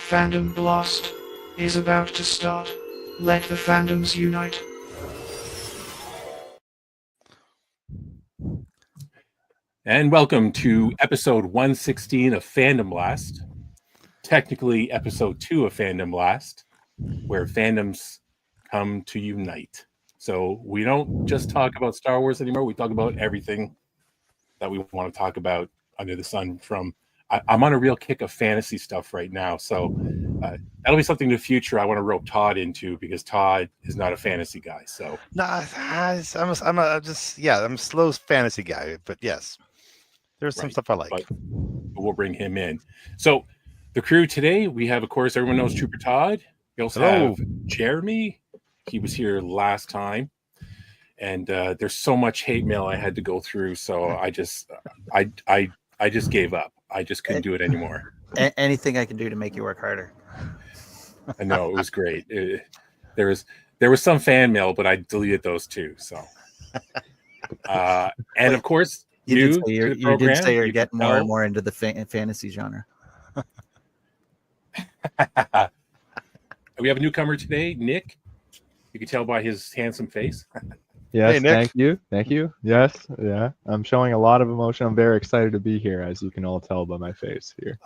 Fandom Blast is about to start. Let the fandoms unite. And welcome to episode 116 of Fandom Blast. Technically, episode 2 of Fandom Blast, where fandoms come to unite. So we don't just talk about Star Wars anymore. We talk about everything that we want to talk about under the sun. I'm on a real kick of fantasy stuff right now. So that'll be something in the future I want to rope Todd into, because Todd is not a fantasy guy. So no, I'm a slow fantasy guy, but yes, there's some stuff I like. But we'll bring him in. So the crew today, we have, of course, everyone knows Trooper Todd. We also have Jeremy. He was here last time. And there's so much hate mail I had to go through. So I just gave up. I just couldn't do it anymore. Anything I can do to make you work harder. I know, it was great. There was some fan mail, but I deleted those too. So, and of course, you did say you're getting more and more into the fantasy genre. We have a newcomer today, Nick. You can tell by his handsome face. Yes, hey, Nick. Thank you. Yes, yeah. I'm showing a lot of emotion. I'm very excited to be here, as you can all tell by my face here.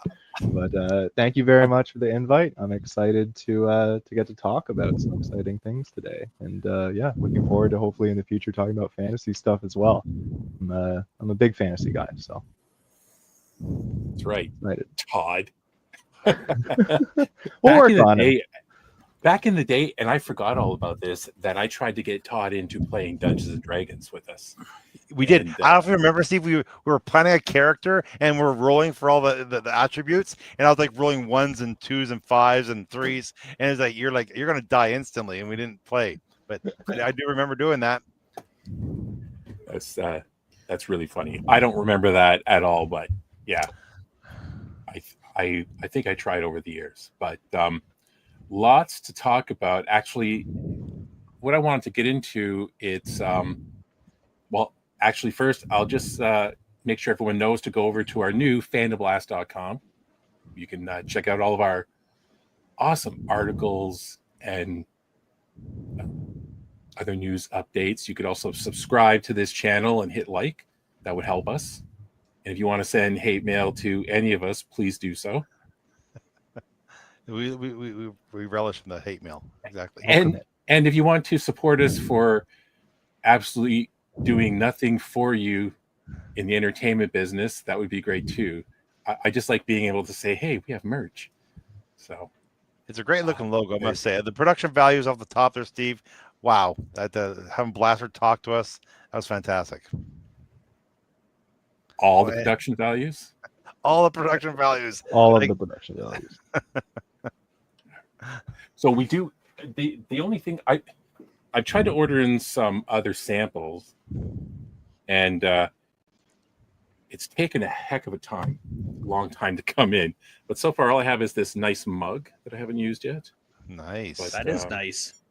But thank you very much for the invite. I'm excited to get to talk about some exciting things today. And yeah, looking forward to hopefully in the future talking about fantasy stuff as well. I'm a big fantasy guy, so. That's right. Excited. Todd. We'll work on it. Back in the day, and I forgot all about this, that I tried to get Todd into playing Dungeons and Dragons with us. We did. I don't know if you remember, Steve. We were planning a character and we're rolling for all the attributes, and I was like rolling 1s and 2s and 5s and 3s, and it's like you're gonna die instantly, and we didn't play. But I do remember doing that. That's really funny. I don't remember that at all, but yeah, I think I tried over the years, but lots to talk about. Actually, what I wanted to get into, it's actually first I'll just make sure everyone knows to go over to our new fandomblast.com. You can check out all of our awesome articles and other news updates. You could also subscribe to this channel and hit like. That would help us. And if you want to send hate mail to any of us, please do so. We relish in the hate mail. Exactly. And if you want to support us for absolutely doing nothing for you in the entertainment business, that would be great too. I just like being able to say, hey, we have merch. So it's a great looking logo, I must say. The production values off the top there, Steve. Wow. Having Blaster talk to us, that was fantastic. All the production values? All the production values. All of the production values. So we do the only thing I tried to order in some other samples, and it's taken a heck of a long time to come in. But so far, all I have is this nice mug that I haven't used yet. Nice. But, that is nice.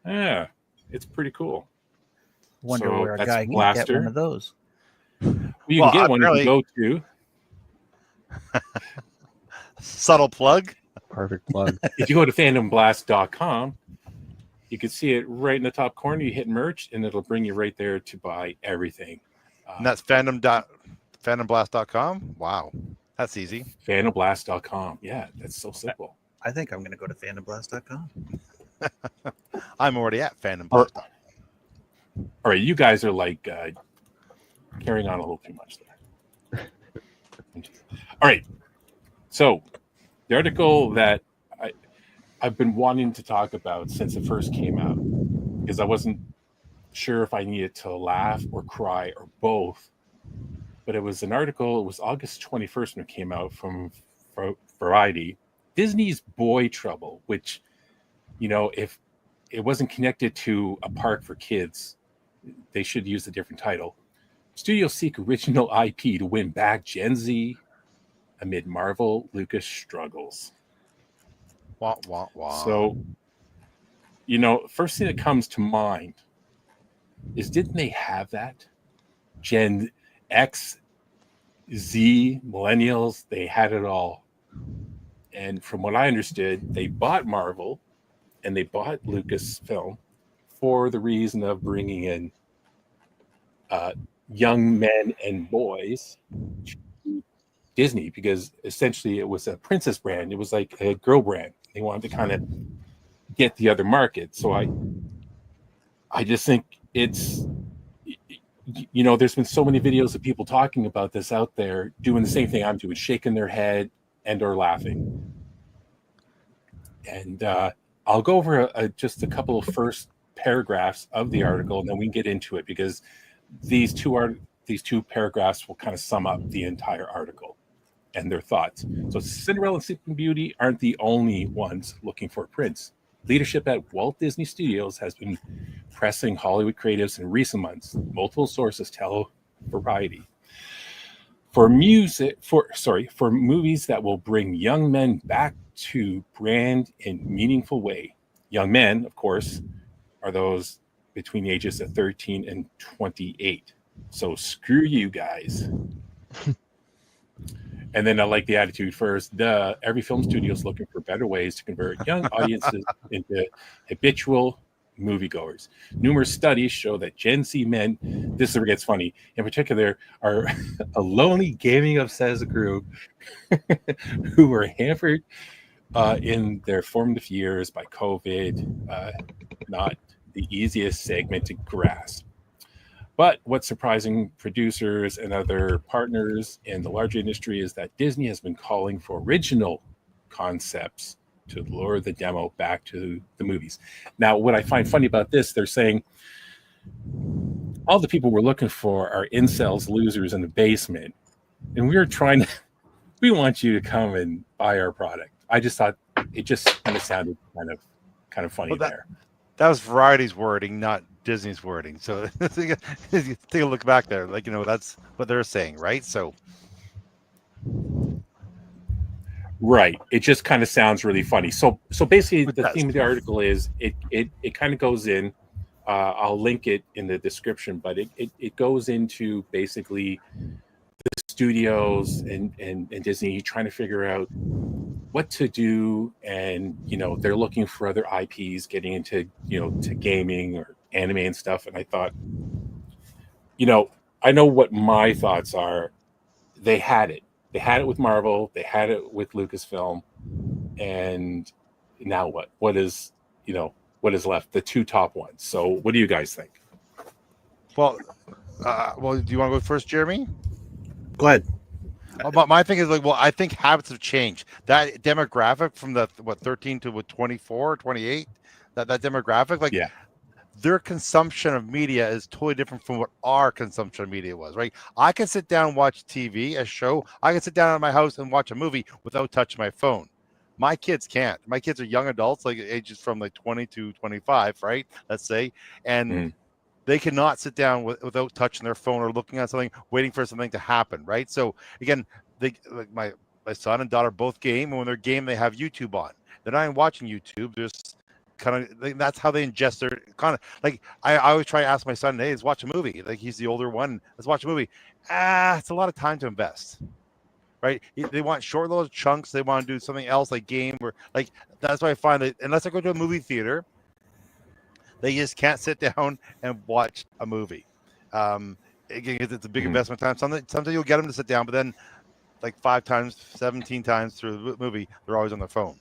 Yeah, it's pretty cool. Wonder where a guy can get one of those. Well, you can get one if you go to. Subtle plug. Perfect plug. If you go to fandomblast.com, you can see it right in the top corner. You hit merch, and it'll bring you right there to buy everything. And that's fandomblast.com. Wow, that's easy. Fandomblast.com. Yeah, that's so simple. I think I'm going to go to fandomblast.com. I'm already at fandomblast.com. All right, you guys are like carrying on a little too much there. All right, so the article that I've been wanting to talk about since it first came out, because I wasn't sure if I needed to laugh or cry or both. But it was an article, it was August 21st when it came out from Variety. Disney's Boy Trouble, which, if it wasn't connected to a park for kids, they should use a different title. Studios seek original IP to win back Gen Z amid Marvel Lucas struggles. Wah, wah, wah. So, first thing that comes to mind is, didn't they have that? Gen X, Z, millennials, they had it all. And from what I understood, they bought Marvel and they bought Lucasfilm for the reason of bringing in young men and boys to Disney, because essentially it was a princess brand. It was like a girl brand. They wanted to kind of get the other market. So I just think it's, there's been so many videos of people talking about this out there, doing the same thing I'm doing, shaking their head and or laughing. And I'll go over just a couple of first paragraphs of the article, and then we can get into it, because these two paragraphs will kind of sum up the entire article and their thoughts. So Cinderella and Sleeping Beauty aren't the only ones looking for a prince. Leadership at Walt Disney Studios has been pressing Hollywood creatives in recent months. Multiple sources tell Variety. For movies that will bring young men back to brand in meaningful way. Young men, of course, are those between the ages of 13 and 28. So screw you guys. And then I like the attitude first. Every film studio is looking for better ways to convert young audiences into habitual moviegoers. Numerous studies show that Gen Z men, this is where it gets funny, in particular, are a lonely, gaming-obsessed group who were hampered in their formative years by COVID. Not the easiest segment to grasp. But what's surprising producers and other partners in the larger industry is that Disney has been calling for original concepts to lure the demo back to the movies. Now, what I find funny about this, they're saying all the people we're looking for are incels, losers in the basement. And we want you to come and buy our product. I just thought it just kind of sounded kind of funny there. That was Variety's wording, not Disney's wording. So take a look back there. That's what they're saying, right? So right. It just kind of sounds really funny. So basically the theme of the article is it kind of goes in. I'll link it in the description, but it goes into basically the studios and Disney trying to figure out what to do, and they're looking for other IPs getting into to gaming or anime and stuff. And I thought, I know what my thoughts are. They had it with Marvel, they had it with Lucasfilm, and now what is left? The two top ones. So what do you guys think? Well, do you want to go first, Jeremy? Go ahead. My thing is I think habits have changed. That demographic from the 13 to 24, 28, that demographic, yeah, their consumption of media is totally different from what our consumption of media was, right? I can sit down and watch TV, a show. I can sit down at my house and watch a movie without touching my phone. My kids can't. My kids are young adults, ages from 20 to 25, right? Let's say. And they cannot sit down without touching their phone or looking at something, waiting for something to happen, right? So again, my son and daughter both game, and when they're game, they have YouTube on. They're not even watching YouTube. They're just kind of that's how they ingest their kind of I always try to ask my son, hey, let's watch a movie. He's the older one. Let's watch a movie. It's a lot of time to invest. Right? They want short little chunks. They want to do something else like game or that's why I find that unless I go to a movie theater, they just can't sit down and watch a movie. Again, it's a big investment time. Sometimes you'll get them to sit down, but then 5 times, 17 times through the movie, they're always on their phone,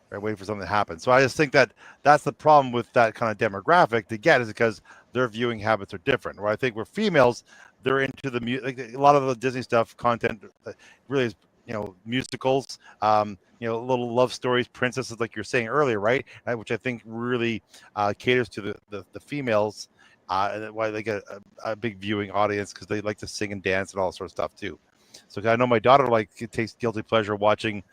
right, waiting for something to happen. So I just think that that's the problem with that kind of demographic to get, is because their viewing habits are different. Where I think we're females, they're into the a lot of the Disney stuff content really is musicals, little love stories, princesses, like you're saying earlier, right? Which I think really caters to the females, why they get a big viewing audience, because they like to sing and dance and all sort of stuff too. So I know my daughter takes guilty pleasure watching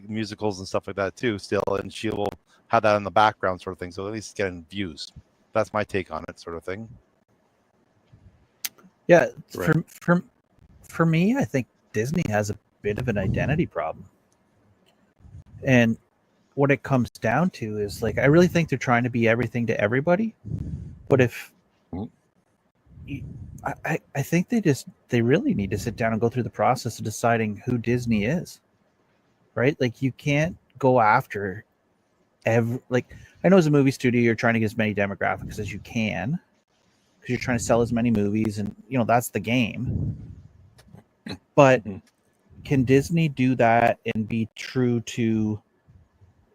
musicals and stuff like that too still, and she will have that in the background sort of thing. So at least getting views. That's my take on it, sort of thing. Yeah, right. For me, I think Disney has a bit of an identity problem. And what it comes down to is I really think they're trying to be everything to everybody. But I think they really need to sit down and go through the process of deciding who Disney is. right? Like you can't go after like I know as a movie studio you're trying to get as many demographics as you can because you're trying to sell as many movies, and that's the game. But can Disney do that and be true to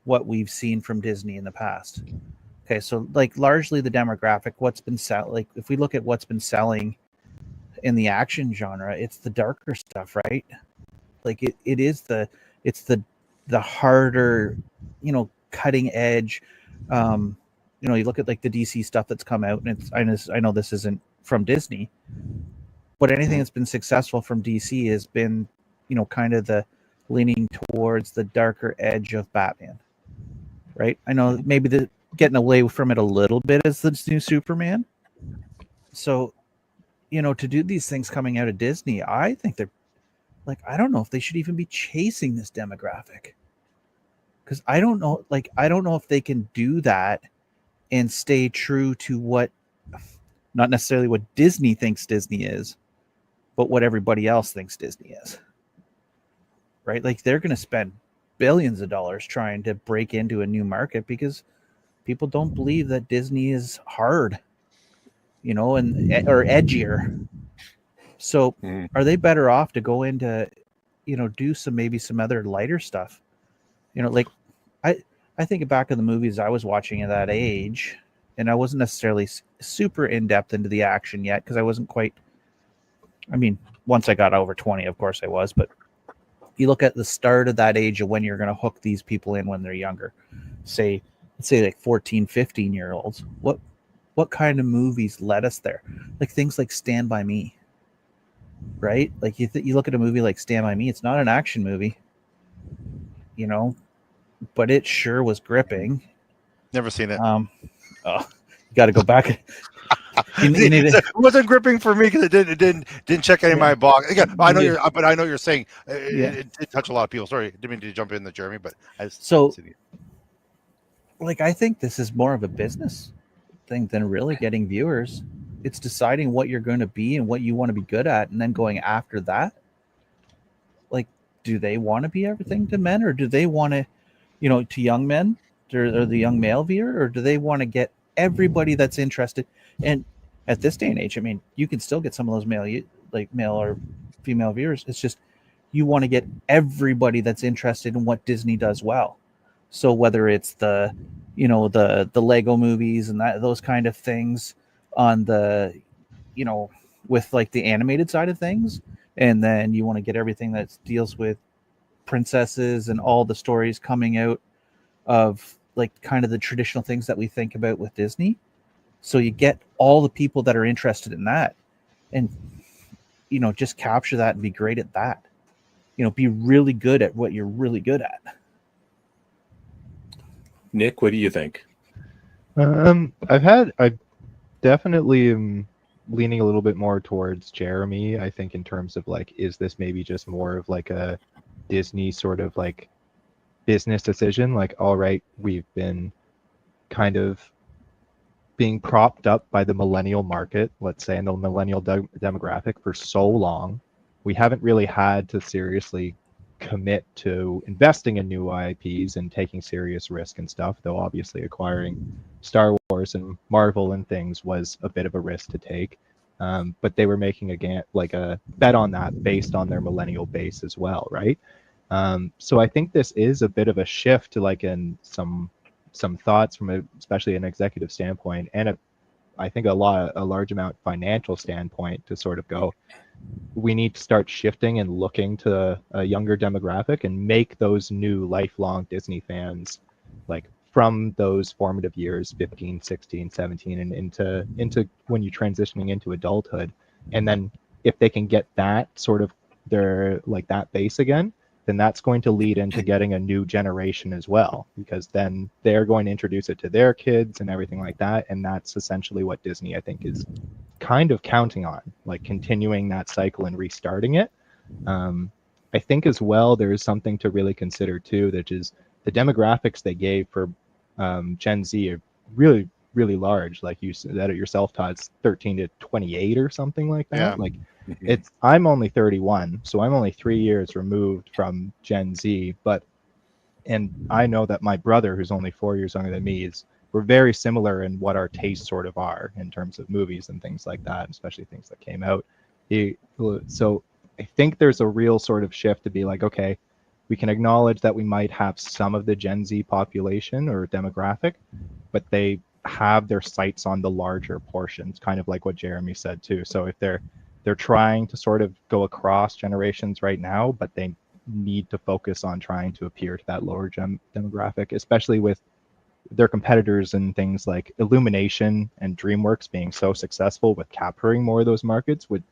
what we've seen from Disney in the past? Okay, so like largely the demographic, what's been like if we look at what's been selling in the action genre, it's the darker stuff, right? Like it's the harder, cutting edge. You look at like the DC stuff that's come out, and I know this isn't from Disney, but anything that's been successful from DC has been, kind of the leaning towards the darker edge of Batman, right? I know maybe the getting away from it a little bit as the new Superman. So, to do these things coming out of Disney, I think they're like, I don't know if they should even be chasing this demographic. Because I don't know if they can do that and stay true to what, not necessarily what Disney thinks Disney is, but what everybody else thinks Disney is. Right? Like they're going to spend billions of dollars trying to break into a new market because people don't believe that Disney is hard, or edgier. So are they better off to go into, do maybe some other lighter stuff? Like I think back in the movies I was watching at that age, and I wasn't necessarily super in depth into the action yet because I wasn't quite. I mean, once I got over 20, of course I was, but you look at the start of that age of when you're going to hook these people in when they're younger, let's say like 14, 15-year-olds. What kind of movies led us there? Like things like Stand By Me, right? Like you look at a movie like Stand By Me, it's not an action movie, but it sure was gripping. Never seen it. You got to go back. It wasn't gripping for me because it didn't check any of my box. Again, I know you're saying it did touch a lot of people. Sorry, didn't mean to jump in the Jeremy, but I think this is more of a business thing than really getting viewers. It's deciding what you're going to be and what you want to be good at, and then going after that. Like, do they want to be everything to men, or do they want to, to young men, or the young male viewer, or do they want to get everybody that's interested? And at this day and age, I mean, you can still get some of those male or female viewers. It's just you want to get everybody that's interested in what Disney does well. So whether it's the Lego movies and those kind of things on the, with like the animated side of things, and then you want to get everything that deals with princesses and all the stories coming out of like kind of the traditional things that we think about with Disney. So you get all the people that are interested in that, and just capture that and be great at that. Be really good at what you're really good at. Nick, what do you think? I definitely am leaning a little bit more towards Jeremy. I think in terms of like, is this maybe just more of like a Disney sort of like business decision? Like, all right, we've been kind of being propped up by the millennial market, let's say, and the millennial demographic for so long. We haven't really had to seriously commit to investing in new IPs and taking serious risk and stuff, though obviously acquiring Star Wars and Marvel and things was a bit of a risk to take. But they were making a bet on that based on their millennial base as well, right? So I think this is a bit of a shift to like in some thoughts from especially an executive standpoint, and I think a large amount financial standpoint to sort of go, we need to start shifting and looking to a younger demographic and make those new lifelong Disney fans, like from those formative years, 15, 16, 17, and into when you're transitioning into adulthood. And then if they can get that sort of their like that base again, then that's going to lead into getting a new generation as well, because then they're going to introduce it to their kids and everything like that. And that's essentially what Disney, I think, is kind of counting on, like continuing that cycle and restarting it. I think as well, there is something to really consider too, that is the demographics they gave for Gen Z are really, really large. Like you said it yourself, Todd, it's 13 to 28 or something like that. Yeah. Like I'm only 31, so I'm only 3 years removed from Gen Z, and I know that my brother, who's only 4 years younger than me, we're very similar in what our tastes sort of are in terms of movies and things like that, especially things that came out. So I think there's a real sort of shift to be like, okay, we can acknowledge that we might have some of the Gen Z population or demographic, but they have their sights on the larger portions, kind of like what Jeremy said too. So if they're trying to sort of go across generations right now, but they need to focus on trying to appear to that lower demographic, especially with their competitors and things like Illumination and DreamWorks being so successful with capturing more of those markets with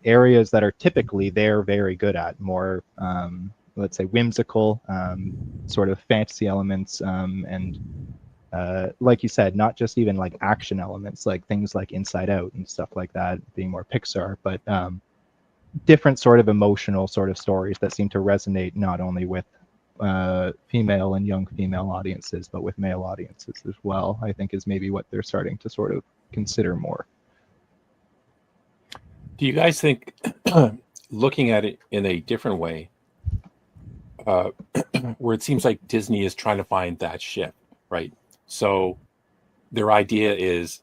areas that are typically they're very good at, more let's say whimsical, sort of fantasy elements, and like you said, not just even like action elements, like things like Inside Out and stuff like that, being more Pixar, but different sort of emotional sort of stories that seem to resonate not only with female and young female audiences, but with male audiences as well, I think is maybe what they're starting to sort of consider more. Do you guys think, looking at it in a different way, where it seems like Disney is trying to find that shift, right? So their idea is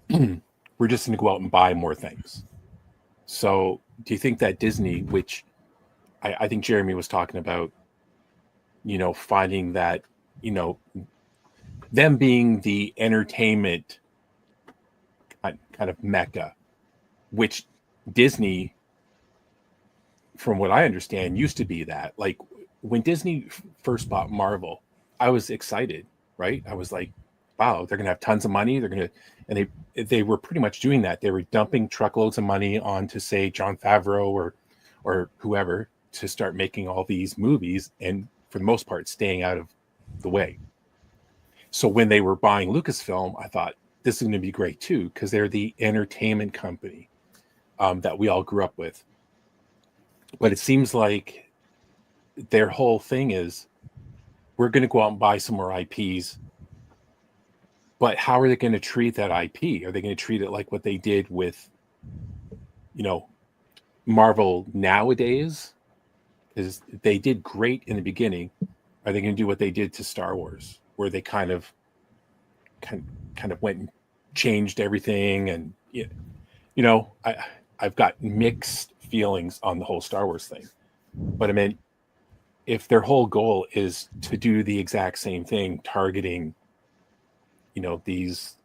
we're just going to go out and buy more things. So do you think that Disney, which I think Jeremy was talking about, finding that, them being the entertainment kind of mecca, which Disney, from what I understand, used to be that. Like when Disney first bought Marvel, I was excited, right? I was like, wow, they're going to have tons of money. And they were pretty much doing that. They were dumping truckloads of money onto, say, Jon Favreau or whoever to start making all these movies, and for the most part, staying out of the way. So when they were buying Lucasfilm, I thought this is going to be great too, because they're the entertainment company that we all grew up with. But it seems like their whole thing is, we're going to go out and buy some more IPs. But how are they going to treat that IP? Are they going to treat it like what they did with, Marvel nowadays? Because they did great in the beginning. Are they going to do what they did to Star Wars, where they kind of went and changed everything? And I've got mixed feelings on the whole Star Wars thing. But I mean, if their whole goal is to do the exact same thing, targeting, these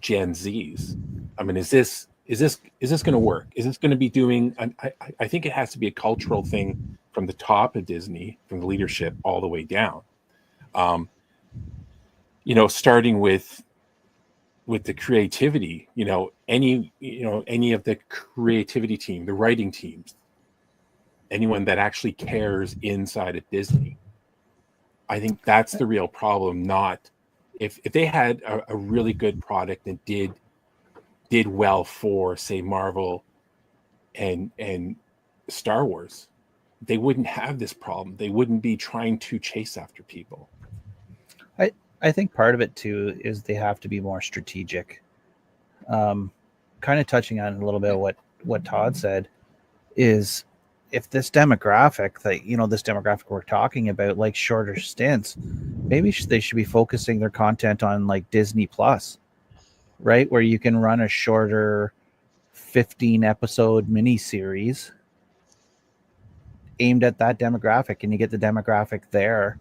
Gen Zs, I mean, is this going to work? Is this going to be doing? I think it has to be a cultural thing from the top of Disney, from the leadership all the way down. Starting with the creativity, any of the creativity team, the writing teams, anyone that actually cares inside of Disney. I think that's the real problem. Not if they had a really good product that did well for, say, Marvel and Star Wars, they wouldn't have this problem. They wouldn't be trying to chase after people. I think part of it too is they have to be more strategic. Kind of touching on a little bit of what Todd said is, if this demographic this demographic we're talking about, like shorter stints, maybe they should be focusing their content on like Disney Plus, right? Where you can run a shorter 15 episode miniseries aimed at that demographic, and you get the demographic there.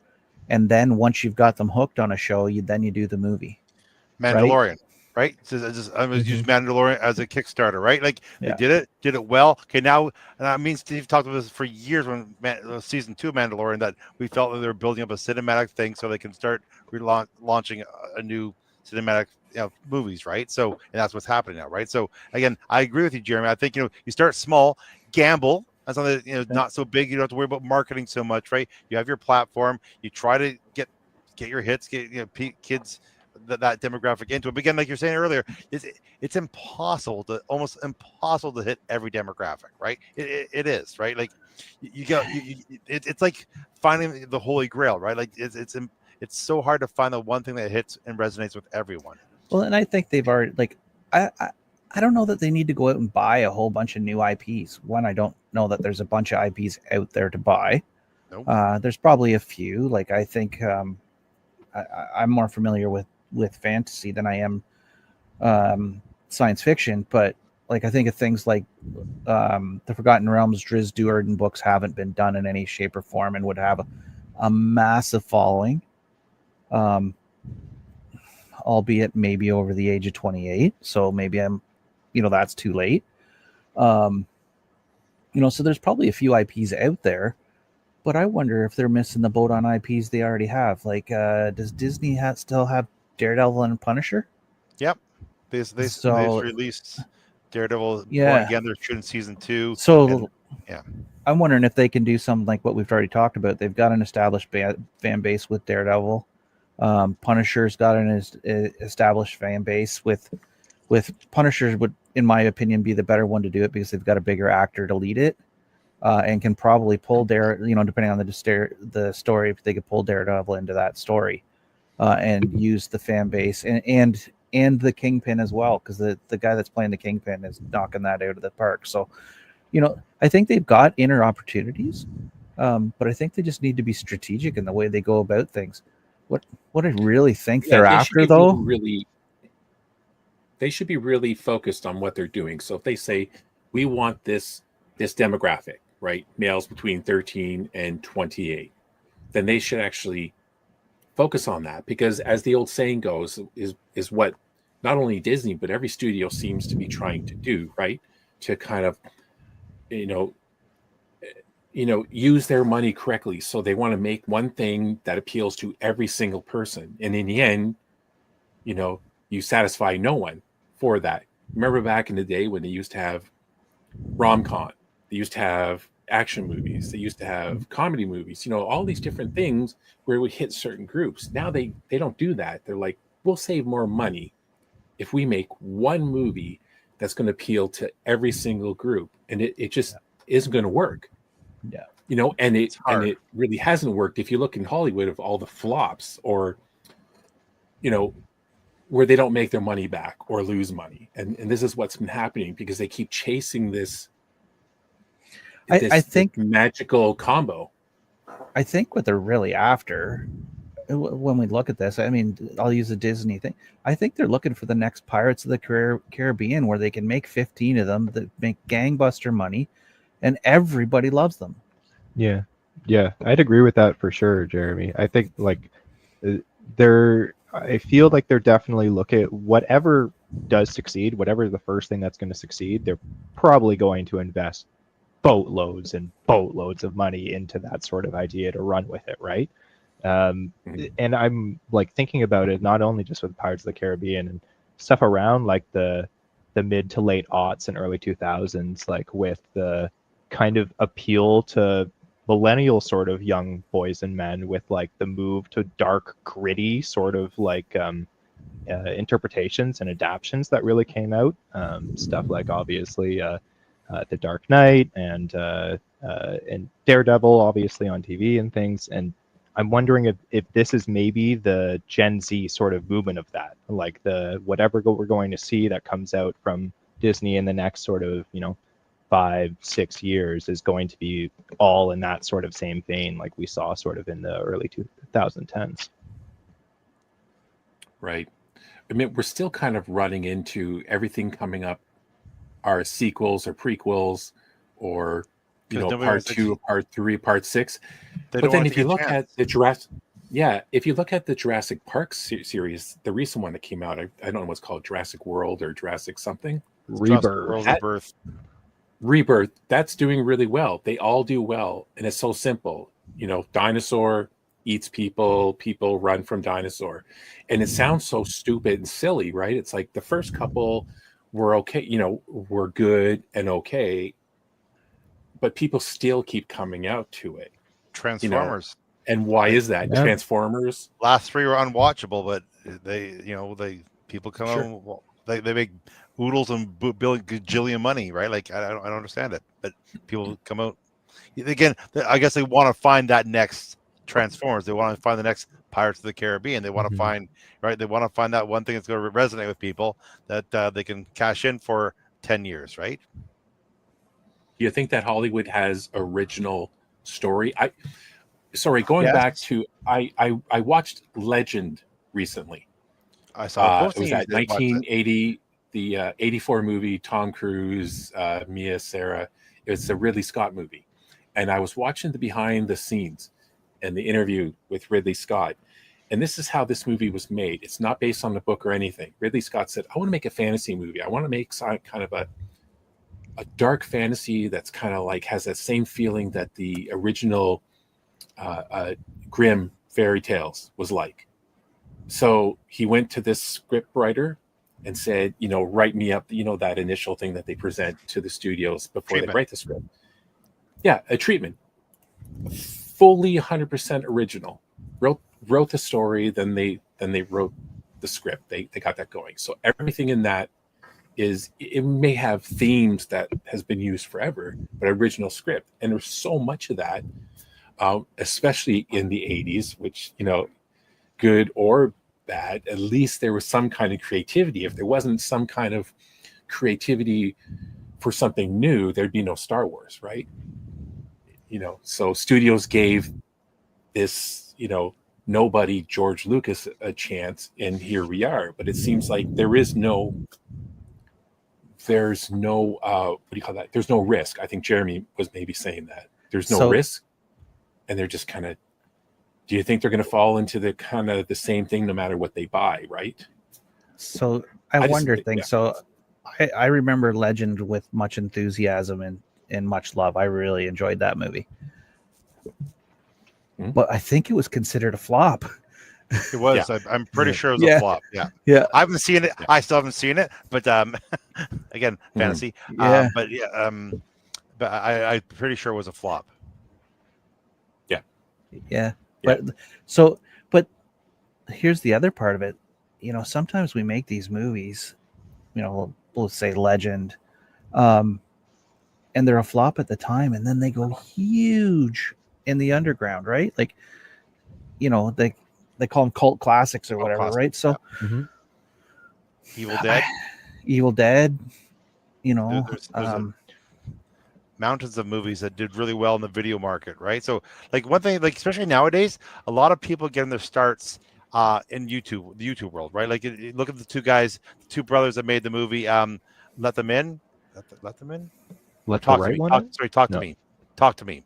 And then once you've got them hooked on a show, you do the movie. Mandalorian, right? So I'm going to use Mandalorian as a Kickstarter, right? Like they did it well. Okay, now, and I mean, Steve talked about this for years when season 2 of Mandalorian, that we felt that they were building up a cinematic thing so they can start launching a new cinematic movies, right? So, and that's what's happening now, right? So again, I agree with you, Jeremy. I think you start small, gamble. That's something not so big. You don't have to worry about marketing so much, right? You have your platform. You try to get your hits, get kids that demographic into it. But again, like you're saying earlier, it's almost impossible to hit every demographic, right? It is, right? Like it's like finding the holy grail, right? Like it's so hard to find the one thing that hits and resonates with everyone. Well, and I think they've already, like, I don't know that they need to go out and buy a whole bunch of new IPs. One, I don't know that there's a bunch of IPs out there to buy. Nope. There's probably a few. Like I think I'm more familiar with fantasy than I am science fiction. But like I think of things like the Forgotten Realms, Driz Duerden books haven't been done in any shape or form and would have a massive following. Albeit maybe over the age of 28. So maybe that's too late. So there's probably a few IPs out there, but I wonder if they're missing the boat on IPs they already have. Like, does Disney still have Daredevil and Punisher? Yep. They released Daredevil. Yeah. Born Again, they're shooting season 2. So yeah. I'm wondering if they can do something like what we've already talked about. They've got an established fan base with Daredevil. Punisher's got an established fan base with Punisher would, in my opinion, be the better one to do it because they've got a bigger actor to lead it, and can probably pull depending on the story, they could pull Daredevil into that story, and use the fan base and the Kingpin as well, because the guy that's playing the Kingpin is knocking that out of the park. So, I think they've got inner opportunities, but I think they just need to be strategic in the way they go about things. What I really think they're after, though, they should be really focused on what they're doing. So if they say we want this demographic, right, males between 13 and 28, then they should actually focus on that, because as the old saying goes, is what not only Disney but every studio seems to be trying to do, right, to kind of use their money correctly. So they want to make one thing that appeals to every single person. And in the end, you satisfy no one for that. Remember back in the day when they used to have rom-com, they used to have action movies, they used to have comedy movies, all these different things where it would hit certain groups. Now they don't do that. They're like, we'll save more money if we make one movie that's going to appeal to every single group. And it just isn't going to work. Yeah. And it really hasn't worked. If you look in Hollywood of all the flops, or where they don't make their money back or lose money, and this is what's been happening because they keep chasing this. I think this magical combo. I think what they're really after, when we look at this, I mean, I'll use a Disney thing. I think they're looking for the next Pirates of the Caribbean, where they can make 15 of them that make gangbuster money, and everybody loves them. Yeah, I'd agree with that for sure, Jeremy. I think I feel like they're definitely looking at whatever does succeed, whatever the first thing that's going to succeed, they're probably going to invest boatloads and boatloads of money into that sort of idea to run with it, right? And I'm like thinking about it not only just with Pirates of the Caribbean and stuff around like the mid to late aughts and early 2000s, like with the kind of appeal to millennial sort of young boys and men with like the move to dark, gritty sort of like interpretations and adaptions that really came out. Stuff like obviously The Dark Knight and Daredevil, obviously on TV and things. And I'm wondering if this is maybe the Gen Z sort of movement of that, like the whatever we're going to see that comes out from Disney in the next sort of 5-6 years is going to be all in that sort of same vein, like we saw sort of in the early 2010s. Right. I mean, we're still kind of running into everything coming up are sequels or prequels or part 2, part 3, part 6. But then if you look at the Jurassic Park series, the recent one that came out, I don't know what's called, Jurassic World or Jurassic something. Rebirth, that's doing really well. They all do well, and it's so simple. Dinosaur eats people, people run from dinosaur. And it sounds so stupid and silly, right? It's like the first couple were okay, were good and okay, but people still keep coming out to it. Transformers. And why is that? Yeah. Transformers. Last 3 were unwatchable, but people come out, they make oodles and gajillion money, right? Like I don't understand it, but people come out again. I guess they want to find that next Transformers. They want to find the next Pirates of the Caribbean. They want to find They want to find that one thing that's going to resonate with people that they can cash in for 10 years, right? Do you think that Hollywood has original story? Going Yes. back to I watched Legend recently. I saw it was that 1980, the 84 movie, Tom Cruise, Mia Sara. It's a Ridley Scott movie. And I was watching the behind the scenes and the interview with Ridley Scott. And this is how this movie was made. It's not based on the book or anything. Ridley Scott said, I want to make a fantasy movie. I want to make kind of a dark fantasy that's kind of like has that same feeling that the original Grimm fairy tales was like. So he went to this script writer and said, write me up, that initial thing that they present to the studios before they write the script. Yeah, a treatment. Fully 100% original. Wrote the story, then they wrote the script. They got that going. So everything in that it may have themes that has been used forever, but original script. And there's so much of that, especially in the 80s, which, good or bad, at least there was some kind of creativity. If there wasn't some kind of creativity for something new, there'd be no Star Wars, right? So studios gave this, nobody, George Lucas, a chance, and here we are. But it seems like there's no what do you call that? There's no risk. I think Jeremy was maybe saying that there's no risk, and they're just kind of. Do you think they're going to fall into the kind of the same thing no matter what they buy, right? So I wonder things. Yeah. So I remember Legend with much enthusiasm and much love. I really enjoyed that movie. Mm-hmm. But I think it was considered a flop. It was. Yeah. I'm pretty sure it was a flop. Yeah. Yeah. I haven't seen it. Yeah. I still haven't seen it. But again, fantasy. Yeah. But I'm pretty sure it was a flop. Yeah. Yeah. But here's the other part of it. Sometimes we make these movies, we'll say Legend, and they're a flop at the time, and then they go huge in the underground, right? Like, they call them cult classics or whatever, right? So, Evil Dead, there's mountains of movies that did really well in the video market, right? So, like one thing, like especially nowadays, a lot of people getting their starts in the YouTube world, right? Like look at the two brothers that made the movie Let Them In. Let Them In? Talk to Me.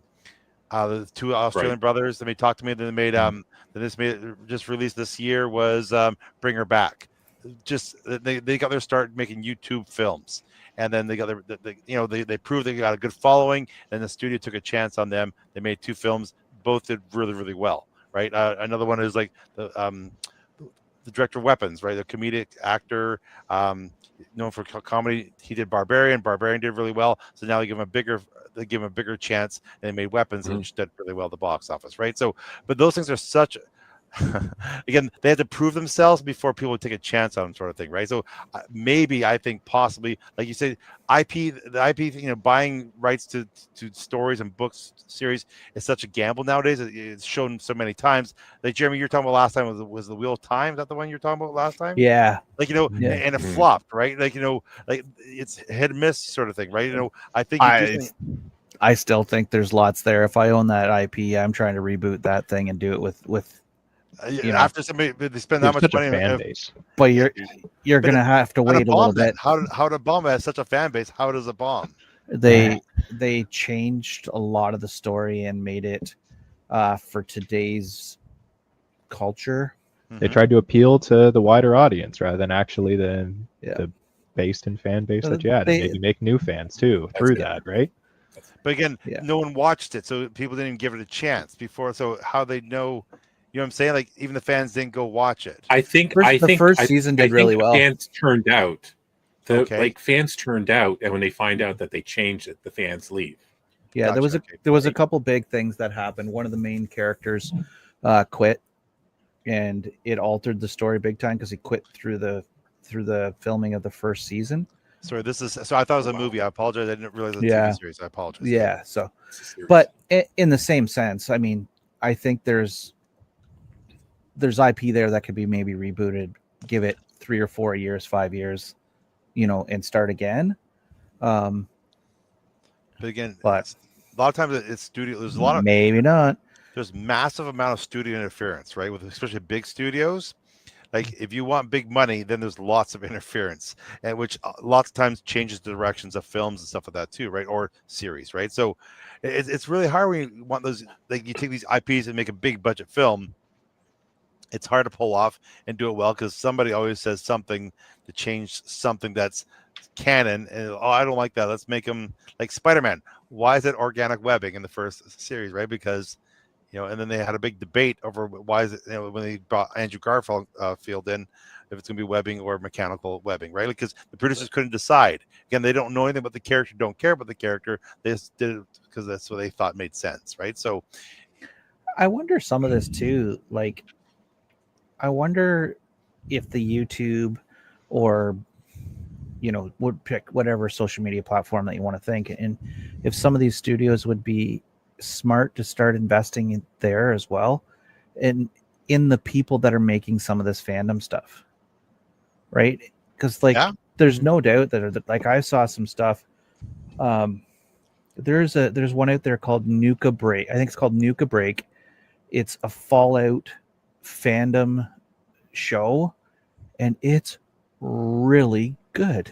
The two Australian brothers, they made Talk to Me, then they made just released this year was Bring Her Back. Just they got their start making YouTube films. And then they got they proved they got a good following, and the studio took a chance on them. They made two films, both did really, really well, right? Another one is like the director of Weapons, right? The comedic actor, known for comedy. He did Barbarian. Barbarian did really well. So now they give him a bigger chance, and they made Weapons, which did really well at the box office, right? So, but those things are such. Again, they had to prove themselves before people would take a chance on them, sort of thing, right? So maybe I think possibly, like you said, the IP, buying rights to stories and books series is such a gamble nowadays. It's shown so many times. Like Jeremy, you're talking about last time was the Wheel of Time. Is that the one you're talking about last time? Yeah. Like and it flopped, right? Like like it's hit and miss sort of thing, right? I think. I still think there's lots there. If I own that IP, I'm trying to reboot that thing and do it with. After somebody they spend that much money on fan base, but you're gonna have to wait a little bit. How to bomb has such a fan base? How does it bomb? They changed a lot of the story and made it for today's culture. They tried to appeal to the wider audience rather than actually the based in fan base that you had, and maybe make new fans too through that, right? But again, no one watched it, so people didn't even give it a chance before. So how they know? You know what I'm saying? Like even the fans didn't go watch it. I think the first season did really well. Fans turned out. Fans turned out, and when they find out that they changed it, the fans leave. Yeah, there was a couple big things that happened. One of the main characters quit, and it altered the story big time because he quit through the filming of the first season. Sorry, I thought it was a movie. I apologize. I didn't realize it was a TV series. I apologize. Yeah. So, but in the same sense, I mean, I think there's IP there that could be maybe rebooted, give it 3 or 4 years, 5 years, and start again. But again, But a lot of times it's studio. There's a lot of maybe not. there's massive amount of studio interference, right? With especially big studios. Like if you want big money, then there's lots of interference, and which lots of times changes the directions of films and stuff like that too, right? Or series, right? So it's really hard when you want those. Like you take these IPs and make a big budget film. It's hard to pull off and do it well because somebody always says something to change something that's canon. And I don't like that. Let's make them like Spider-Man. Why is it organic webbing in the first series, right? Because and then they had a big debate over why is it, when they brought Andrew Garfield field in, if it's going to be webbing or mechanical webbing, right? Because the producers couldn't decide. Again, they don't know anything about the character, don't care about the character. They just did it because that's what they thought made sense, right? So I wonder some of this too. Like, I wonder if the YouTube or would pick whatever social media platform that you want to think, and if some of these studios would be smart to start investing in there as well, and in the people that are making some of this fandom stuff, right? Because there's no doubt that like I saw some stuff. There's one out there called Nuka Break. I think it's called Nuka Break. It's a Fallout fandom show, and it's really good,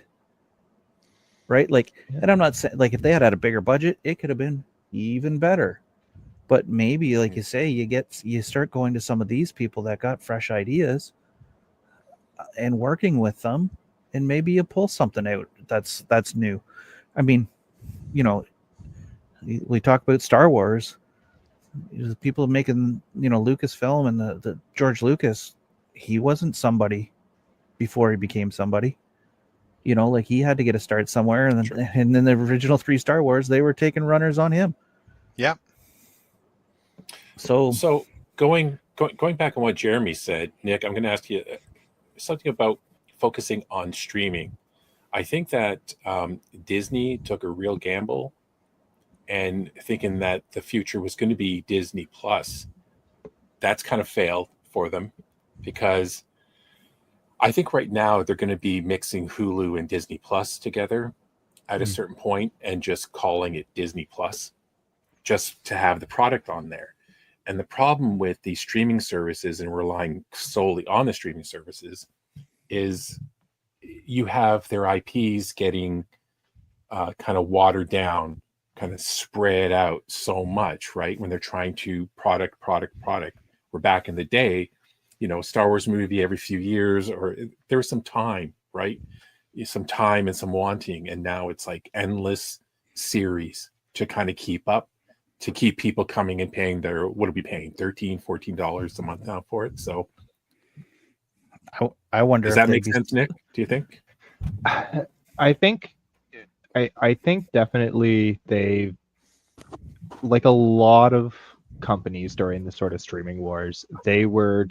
right? Like, and I'm not saying like if they had a bigger budget, it could have been even better. But maybe, like you say, you start going to some of these people that got fresh ideas and working with them, and maybe you pull something out that's new. I mean, we talk about Star Wars. The people making Lucasfilm and the George Lucas, he wasn't somebody before he became somebody. Like he had to get a start somewhere, and then the original 3 Star Wars, they were taking runners on him. Yeah. So going back on what Jeremy said, Nick, I'm going to ask you something about focusing on streaming. I think that Disney took a real gamble and thinking that the future was going to be Disney Plus. That's kind of failed for them, because I think right now they're going to be mixing Hulu and Disney Plus together at a certain point and just calling it Disney Plus just to have the product on there. And the problem with these streaming services and relying solely on the streaming services is you have their IPs getting kind of watered down, kind of spread out so much, right? When they're trying to product. Where back in the day, Star Wars movie every few years, or there was some time, right? Some time and some wanting. And now it's like endless series to kind of keep up, to keep people coming and paying their, what are we paying? $13-$14 a month now for it. So I wonder, does that make sense, Nick? Do you think? I think definitely they've, like a lot of companies during the sort of streaming wars, they were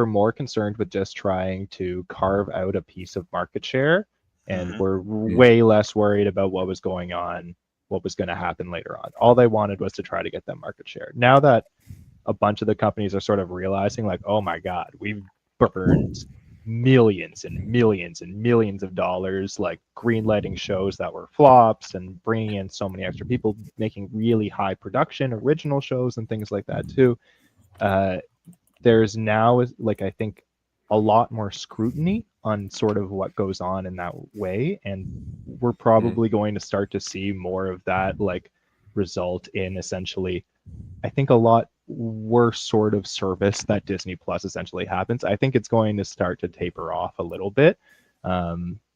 more concerned with just trying to carve out a piece of market share, and were way less worried about what was going on, what was going to happen later on. All they wanted was to try to get that market share. Now that a bunch of the companies are sort of realizing, like, oh my God, we've burned millions and millions and millions of dollars, like greenlighting shows that were flops and bringing in so many extra people, making really high production original shows and things like that too. There's now, like, I think a lot more scrutiny on sort of what goes on in that way, and we're probably going to start to see more of that, like, result in essentially, I think, a lot worse sort of service that Disney Plus essentially happens. I think it's going to start to taper off a little bit,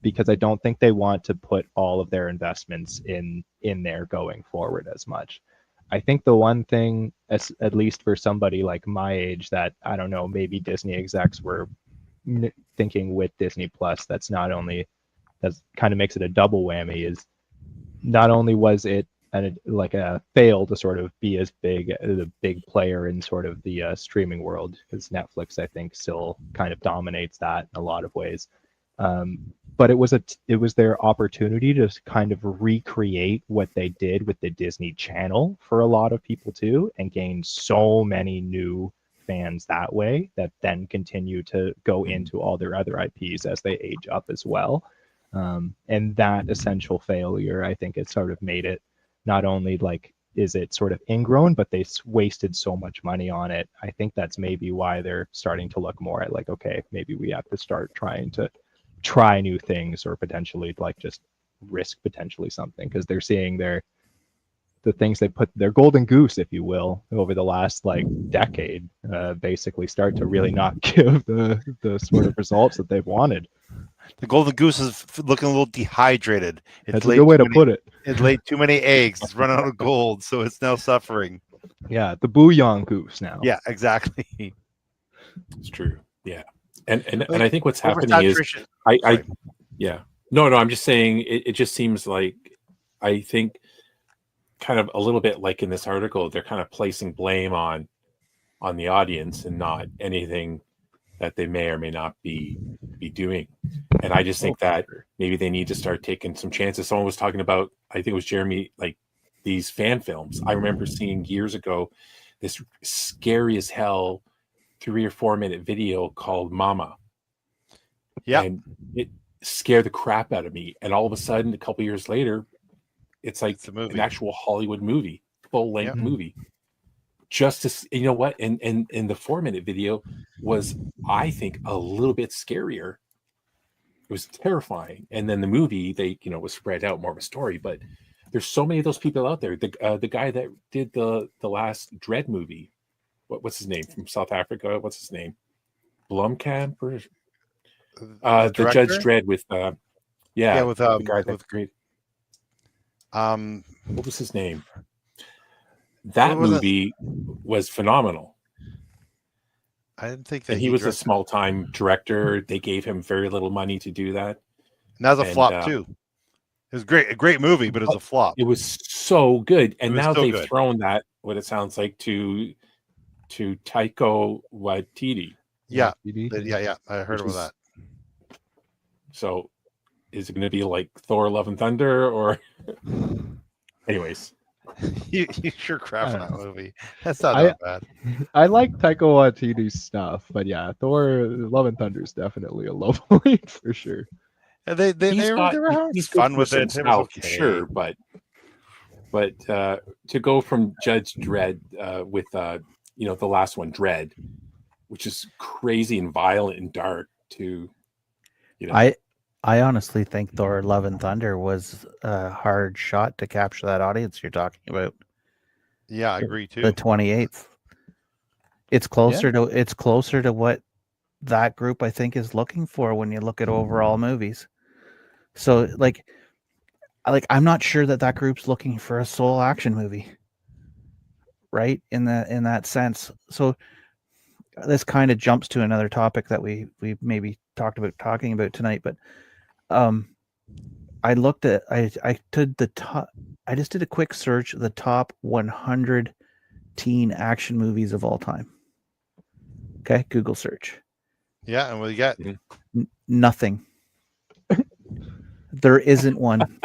because I don't think they want to put all of their investments in there going forward as much. I think the one thing, at least for somebody like my age, that, I don't know, maybe Disney execs were thinking with Disney Plus, that's kind of makes it a double whammy, is not only was it like a fail to sort of be as big as a big player in sort of the streaming world, because Netflix, I think, still kind of dominates that in a lot of ways. but it was their opportunity to kind of recreate what they did with the Disney Channel for a lot of people too, and gain so many new fans that way that then continue to go into all their other IPs as they age up as well. And that essential failure, I think, it sort of made it not only like is it sort of ingrown, but they wasted so much money on it. I think that's maybe why they're starting to look more at like, okay, maybe we have to start trying to try new things or potentially like just risk potentially something, because they're seeing the things they put their golden goose, if you will, over the last like decade basically start to really not give the sort of results that they've wanted. The golden goose is looking a little dehydrated. That's a good way to put it. It laid too many eggs. It's run out of gold, so it's now suffering. Yeah, the bouillon goose now. Yeah, exactly. It's true. Yeah. And I think what's happening is no, I'm just saying it just seems like, I think kind of a little bit like in this article, they're kind of placing blame on the audience and not anything that they may or may not be doing. And I just think that maybe they need to start taking some chances. Someone was talking about, I think it was Jeremy, like these fan films. I remember seeing years ago this scary as hell 3 or 4 minute video called Mama. Yeah. And it scared the crap out of me. And all of a sudden, a couple years later, it's like an actual Hollywood movie, full-length movie. Just to, you know what? And the 4 minute video was, I think, a little bit scarier. It was terrifying. And then the movie, they, was spread out more of a story. But there's so many of those people out there. The guy that did the last Dread movie, what's his name, from South Africa? What's his name? Blumkamp or the Judge Dredd with with the guy that created. What was his name? That movie was phenomenal. I didn't think that he was a small-time director. They gave him very little money to do that. And that was a flop too. It was a great movie, but it was a flop. It was so good, and now they've thrown that, what it sounds like, to Taika Waititi. Yeah, I heard about that. So, is it going to be like Thor: Love and Thunder, or? Anyways, you sure crap on that movie. That's not that bad. I like Taika Waititi's stuff, but yeah, Thor: Love and Thunder is definitely a low point for sure. And they were having fun with it. It was okay. Sure, but to go from Judge Dredd with the last one, Dredd, which is crazy and violent and dark, to I honestly think Thor: Love and Thunder was a hard shot to capture that audience you're talking about. Yeah, I agree too. The 28th. It's closer to what that group, I think, is looking for when you look at overall movies. So like I'm not sure that group's looking for a sole action movie. Right? In that sense. So this kind of jumps to another topic that we maybe talking about tonight, but I looked at I did the top. I just did a quick search of the top 100 teen action movies of all time. Okay, Google search. Yeah, and what you got? Nothing. There isn't one.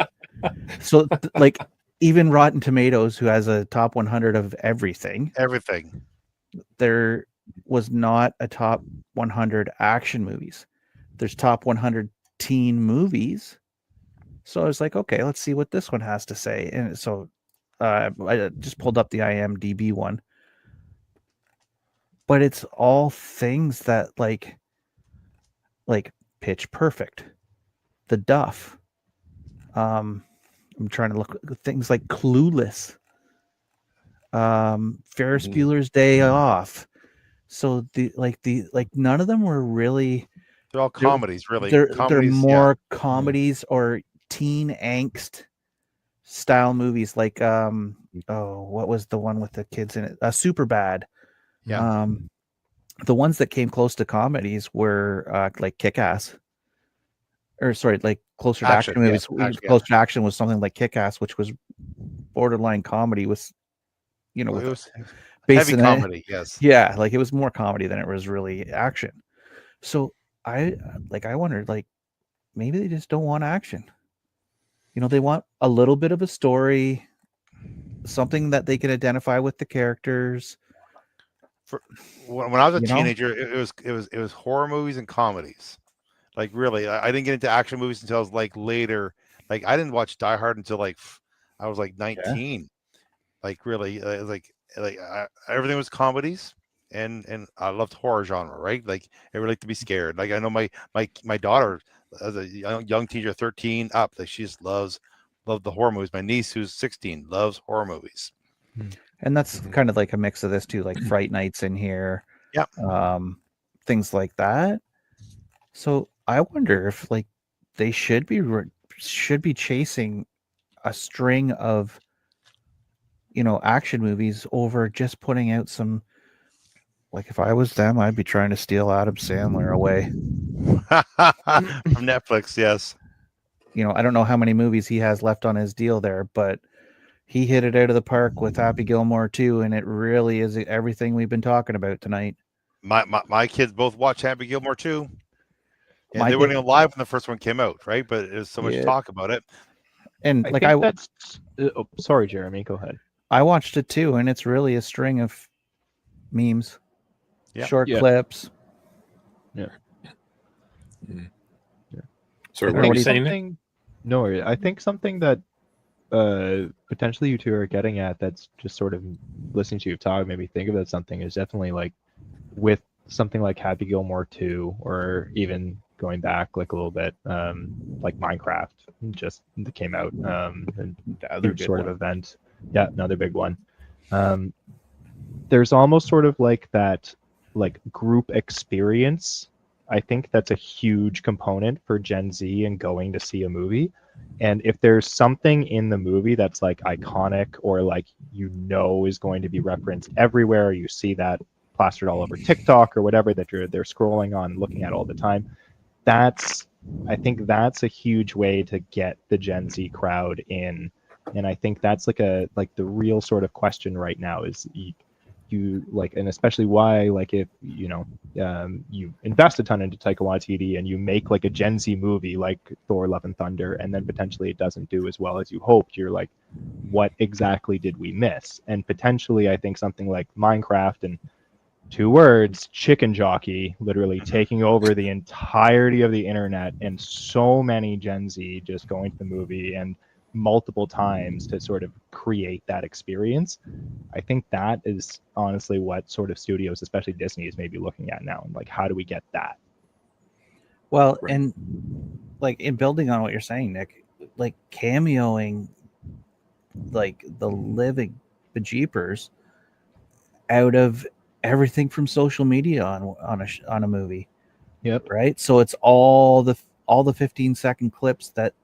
So like even Rotten Tomatoes, who has a top 100 of everything, there was not a top 100 action movies. There's top 100 teen movies. So I was like, okay, let's see what this one has to say. And so I just pulled up the IMDb one. But it's all things that like Pitch Perfect, The Duff. I'm trying to look at things like Clueless, Ferris Bueller's Day Off. So none of them were really. They're all comedies, really. They're more comedies or teen angst style movies, like what was the one with the kids in it? Superbad. Yeah. The ones that came close to comedies were like Kick-Ass. Or sorry, like closer to action movies. Closer to action was something like Kick-Ass, which was borderline comedy with, it was heavy comedy. Yes. Yeah, like it was more comedy than it was really action. So I wondered, like, maybe they just don't want action. You know, they want a little bit of a story, something that they can identify with the characters. When I was a You know? teenager, it was horror movies and comedies. Like really, I didn't get into action movies until I was like later. Like I didn't watch Die Hard until like I was like 19. Like really, everything was comedies, and I loved horror genre. Right, like I really like to be scared. Like I know my daughter, as a young teenager, 13 up, like she just loved the horror movies. My niece, who's 16, loves horror movies. And that's kind of like a mix of this too, like Fright Nights in here. Yeah. Things like that. So I wonder if like they should be chasing a string of, you know, action movies over just putting out some. Like if I was them, I'd be trying to steal Adam Sandler away. From Netflix, yes. You know, I don't know how many movies he has left on his deal there, but he hit it out of the park with Happy Gilmore 2, and it really is everything we've been talking about tonight. My kids both watched Happy Gilmore 2. And they weren't even live when the first one came out, right? But there's so much talk about it. And I like think that's sorry, Jeremy, go ahead. I watched it too, and it's really a string of memes, short clips. Yeah. Sorry, what are you saying? No, I think something that potentially you two are getting at, that's just sort of listening to you talk made me think about something, is definitely like with something like Happy Gilmore 2, or even going back like a little bit, like Minecraft just came out, another sort of event. Yeah, another big one. There's almost sort of like that like group experience. I think that's a huge component for Gen Z and going to see a movie. And if there's something in the movie that's like iconic, or like, you know, is going to be referenced everywhere, you see that plastered all over TikTok or whatever that they're scrolling on, looking at all the time, I think that's a huge way to get the Gen Z crowd in. And I think that's like the real sort of question right now is you like, and especially why, like, if you know, you invest a ton into Taika Waititi and you make like a Gen Z movie like Thor: Love and Thunder, and then potentially it doesn't do as well as you hoped, you're like, what exactly did we miss? And potentially I think something like Minecraft, and 2 words, chicken jockey, literally taking over the entirety of the internet, and so many Gen Z just going to the movie and multiple times to sort of create that experience. I think that is honestly what sort of studios, especially Disney, is maybe looking at now, and like, how do we get that? Well, and like in building on what you're saying, Nick, like cameoing like the living bejeepers out of everything from social media on a movie. Yep. Right. So it's all the 15-second clips that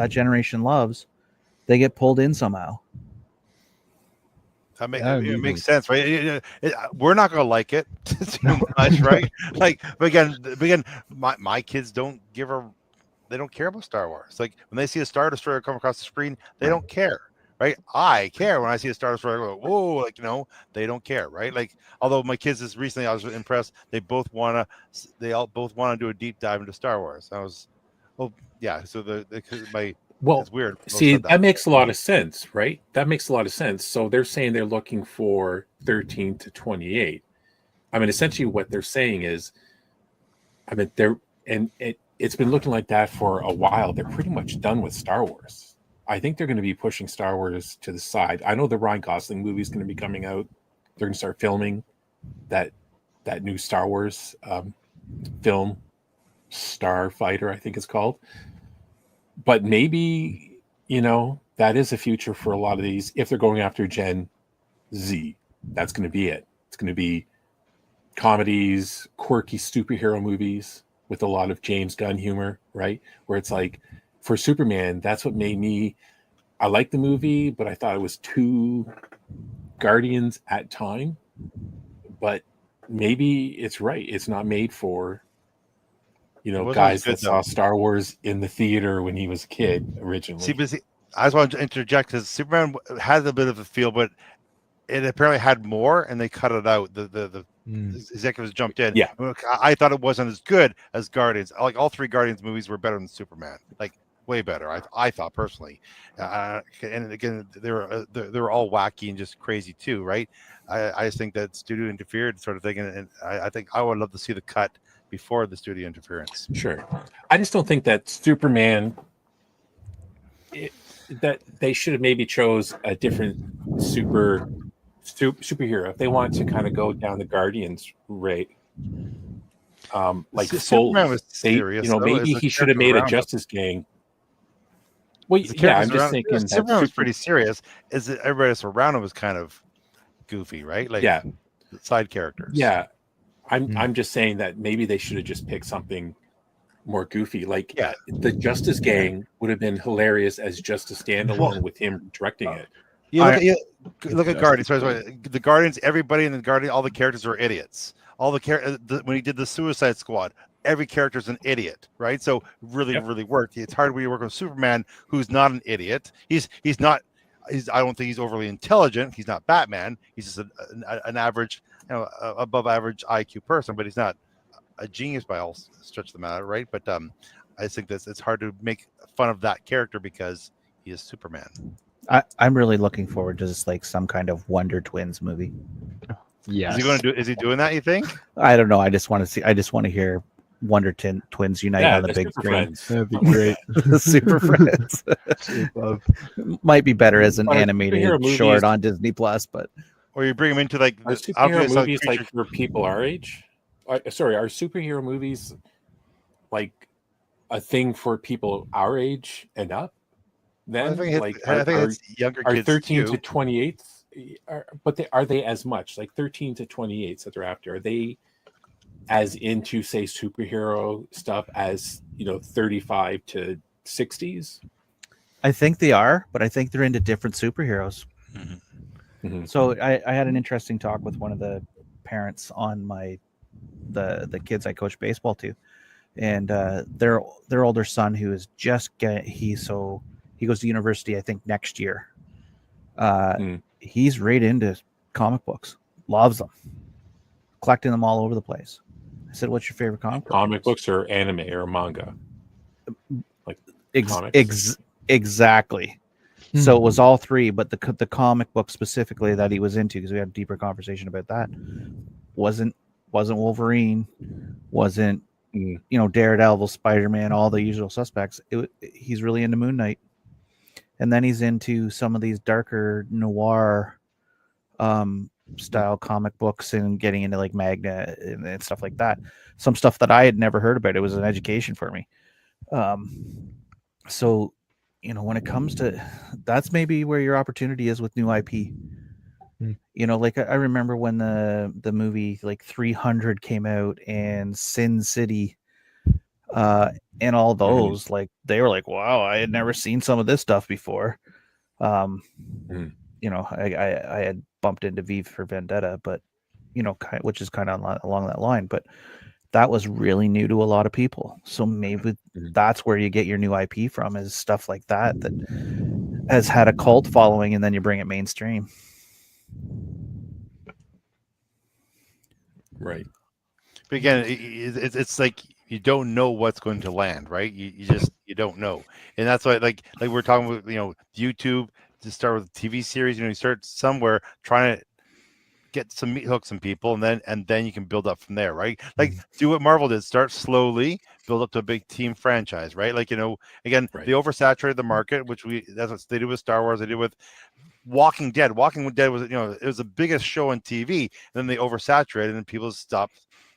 generation loves. They get pulled in somehow. It makes sense, right? We're not going to like it too much, right? Like, but again, my kids don't they don't care about Star Wars. Like when they see a Star Destroyer come across the screen, they don't care, right? I care when I see a Star Destroyer. I go, whoa, like, you know, they don't care, right? Like, although my kids just recently, I was impressed. They both want to do a deep dive into Star Wars. I was, yeah. So it's weird. See, that makes a lot of sense, right? That makes a lot of sense. So they're saying they're looking for 13 to 28. I mean, essentially what they're saying is, I mean, it's been looking like that for a while. They're pretty much done with Star Wars. I think they're going to be pushing Star Wars to the side. I know the Ryan Gosling movie is going to be coming out. They're going to start filming that new Star Wars film, Starfighter, I think it's called. But maybe, you know, that is a future for a lot of these. If they're going after Gen Z, that's going to be it. It's going to be comedies, quirky superhero movies with a lot of James Gunn humor, right? Where it's like, for Superman, that's what made me, I liked the movie, but I thought it was too Guardians at time. But maybe it's right. It's not made for, you know, guys that saw Star Wars in the theater when he was a kid originally. See, I just want to interject because Superman has a bit of a feel, but it apparently had more, and they cut it out. The executives jumped in. Yeah. I thought it wasn't as good as Guardians. Like all three Guardians movies were better than Superman. Like way better. I thought personally. And again, they were all wacky and just crazy too, right? I just think that studio interfered, sort of thing, and I think I would love to see the cut before the studio interference. Sure. I just don't think that Superman. That they should have maybe chose a different superhero if they want to kind of go down the Guardians rate. Like Superman was serious. Maybe he should have made a Justice Gang. Well, yeah, I'm just thinking Superman was pretty serious. Is that everybody else around him was kind of goofy, right? Like side characters. Yeah, I'm just saying that maybe they should have just picked something more goofy. Like the Justice Gang would have been hilarious as just a standalone with him directing it. Look at Guardians. The Guardians, everybody in the Guardian, all the characters are idiots. All when he did the Suicide Squad, every character is an idiot, right? So really worked. It's hard when you work with Superman, who's not an idiot. He's not. I don't think he's overly intelligent. He's not Batman. He's just an average, above average IQ person, but he's not a genius by all stretch of the matter, right? But I think that it's hard to make fun of that character because he is Superman. I'm really looking forward to just like some kind of Wonder Twins movie. Yes. Is he doing that, you think? I don't know. I just want to hear Wonder Twins unite on the big screen. That'd be great. Super Friends. Might be better as an animated short on Disney Plus, but or you bring them into like superhero movies like for people our age. Are superhero movies like a thing for people our age and up? Then I think it's younger kids. 13 to 28, are they as much like 13 to 28s that they're after? Are they as into say superhero stuff as 35 to 60s? I think they are, but I think they're into different superheroes. Mm-hmm. So I had an interesting talk with one of the parents on the kids I coach baseball to, and their older son who is he goes to university I think next year. He's right into comic books, loves them, collecting them all over the place. I said, "What's your favorite comic books or anime or manga?" Like exactly. So it was all three, but the comic book specifically that he was into, because we had a deeper conversation about that, wasn't Wolverine, wasn't Daredevil, Spider-Man, all the usual suspects. He's really into Moon Knight, and then he's into some of these darker noir style comic books and getting into like Magna and stuff like that. Some stuff that I had never heard about. It was an education for me. So when it comes to, that's maybe where your opportunity is with new IP. Like I remember when the movie like 300 came out and Sin City and all those, like they were like, wow, I had never seen some of this stuff before. I had bumped into V for Vendetta, but which is kind of along that line, but that was really new to a lot of people. So maybe that's where you get your new IP from, is stuff like that has had a cult following, and then you bring it mainstream. Right. But again, it's like you don't know what's going to land, right? You don't know, and that's why like we're talking with YouTube to start with a TV series. You start somewhere trying to get some meat hooks and people, and then you can build up from there, right? Like do what Marvel did, start slowly, build up to a big team franchise, right? Like again, they oversaturated the market, that's what they did with Star Wars. They did with Walking Dead. Walking Dead was it was the biggest show on TV, and then they oversaturated and people stopped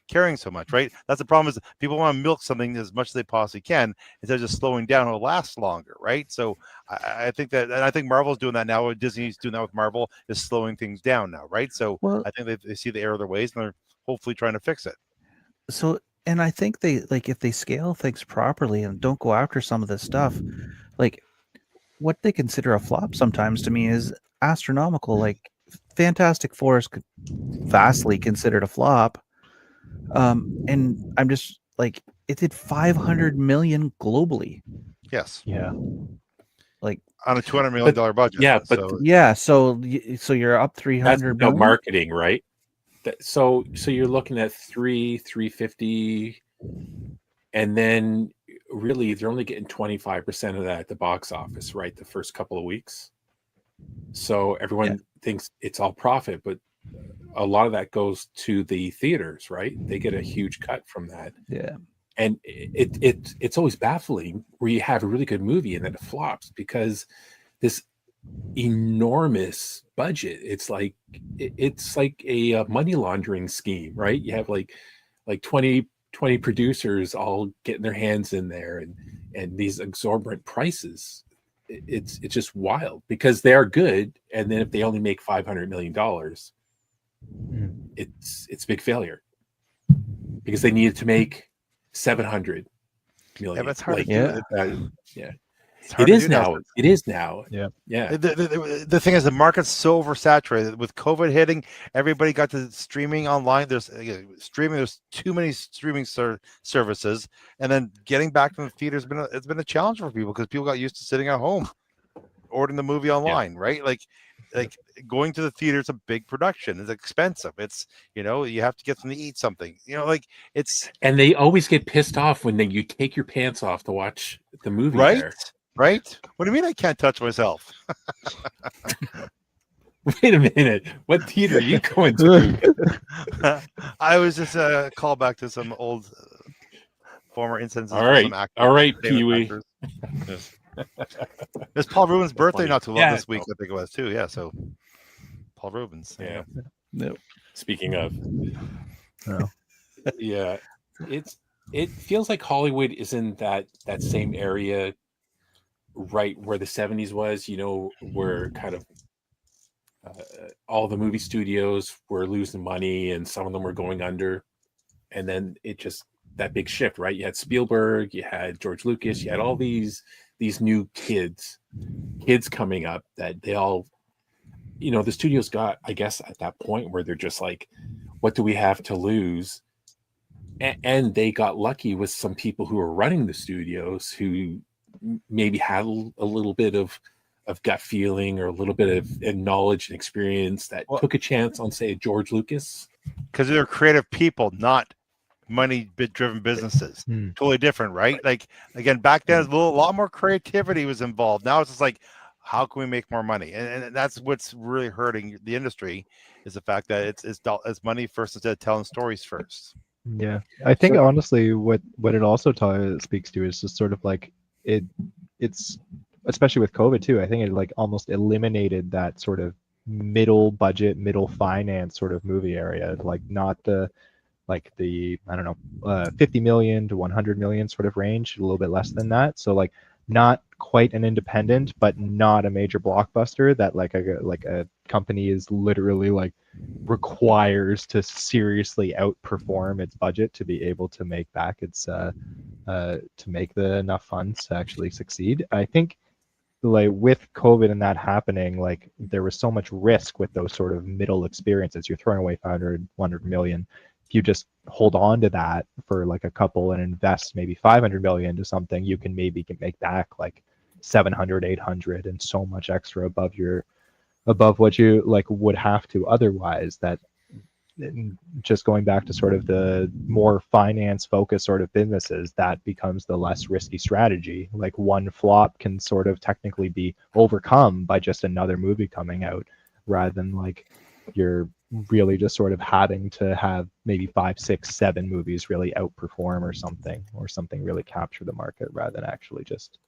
caring so much, right? That's the problem, is people want to milk something as much as they possibly can instead of just slowing down. It'll last longer, right? So I think that, and I think Marvel's doing that now. Disney's doing that with Marvel, is slowing things down now, right? So I think they see the error of their ways, and they're hopefully trying to fix it. So, and I think they, like, if they scale things properly and don't go after some of this stuff, like what they consider a flop sometimes to me is astronomical. Like Fantastic Four is vastly considered a flop. And I'm just like, it did 500 million globally. Yes. Yeah. Like, on a $200 million budget. yeah, but so yeah, so you're up that's 300 without million. marketing, right? So you're looking at 350, and then really they're only getting 25% of that at the box office, right? The first couple of weeks. So everyone thinks it's all profit, but a lot of that goes to the theaters, right? They get a huge cut from that. Yeah. And it's always baffling where you have a really good movie and then it flops because this enormous budget. It's like a money laundering scheme, right? You have like 20 producers all getting their hands in there, and these exorbitant prices. It's just wild because they are good, and then if they only make $500 million, it's a big failure because they needed to make 700 million. yeah, but it's hard Like, to do. yeah. It's hard It to is do now. It is now. Yeah. Yeah. The thing is, the market's so oversaturated with COVID hitting. Everybody got to streaming online. There's streaming. There's too many streaming services, and then getting back to the theater has been a challenge for people because people got used to sitting at home, ordering the movie online, right? Like going to the theater is a big production. It's expensive. It's you have to get them to eat something. It's And they always get pissed off when you take your pants off to watch the movie. right. There. Right? What do you mean I can't touch myself? Wait a minute. What theater are you going to? I was just a callback to some old former instances. All right. Some actors, All right, famous Pee-wee. actors. Yes. It's Paul Rubens' birthday Funny. not too long Yeah, this week, I think it was too. Yeah, so Paul Rubens. Yeah. No. Speaking of. Oh. Yeah. It feels like Hollywood is in that same area right where the 70s was, where kind of all the movie studios were losing money and some of them were going under. And then it just, that big shift, right? You had Spielberg, you had George Lucas, you had all these new kids coming up that they all, the studios got, I guess, at that point where they're just like, what do we have to lose? And they got lucky with some people who were running the studios who maybe had a little bit of gut feeling or a little bit of knowledge and experience that took a chance on, say, George Lucas. Because they're creative people, not money-driven businesses. Totally different, right? Like, again, back then, a lot more creativity was involved. Now it's just like, how can we make more money? And that's what's really hurting the industry, is the fact that it's money first instead of telling stories first. Yeah, I think honestly, what it also speaks to is just sort of like it's especially with COVID too. I think it like almost eliminated that sort of middle budget, middle finance sort of movie area, like not the I don't know, 50 million to 100 million sort of range, a little bit less than that. So like not quite an independent, but not a major blockbuster that like a company is literally like requires to seriously outperform its budget to be able to make back its to make the enough funds to actually succeed. I think like with COVID and that happening, like there was so much risk with those sort of middle experiences. You're throwing away 100 million. If you just hold on to that for like a couple and invest maybe 500 million to something, you can maybe make back like 700, 800 and so much extra above what you like would have to otherwise. That just going back to sort of the more finance focused sort of businesses, that becomes the less risky strategy. Like one flop can sort of technically be overcome by just another movie coming out, rather than like you're really just sort of having to have maybe 5, 6, 7 movies really outperform or something really capture the market, rather than actually just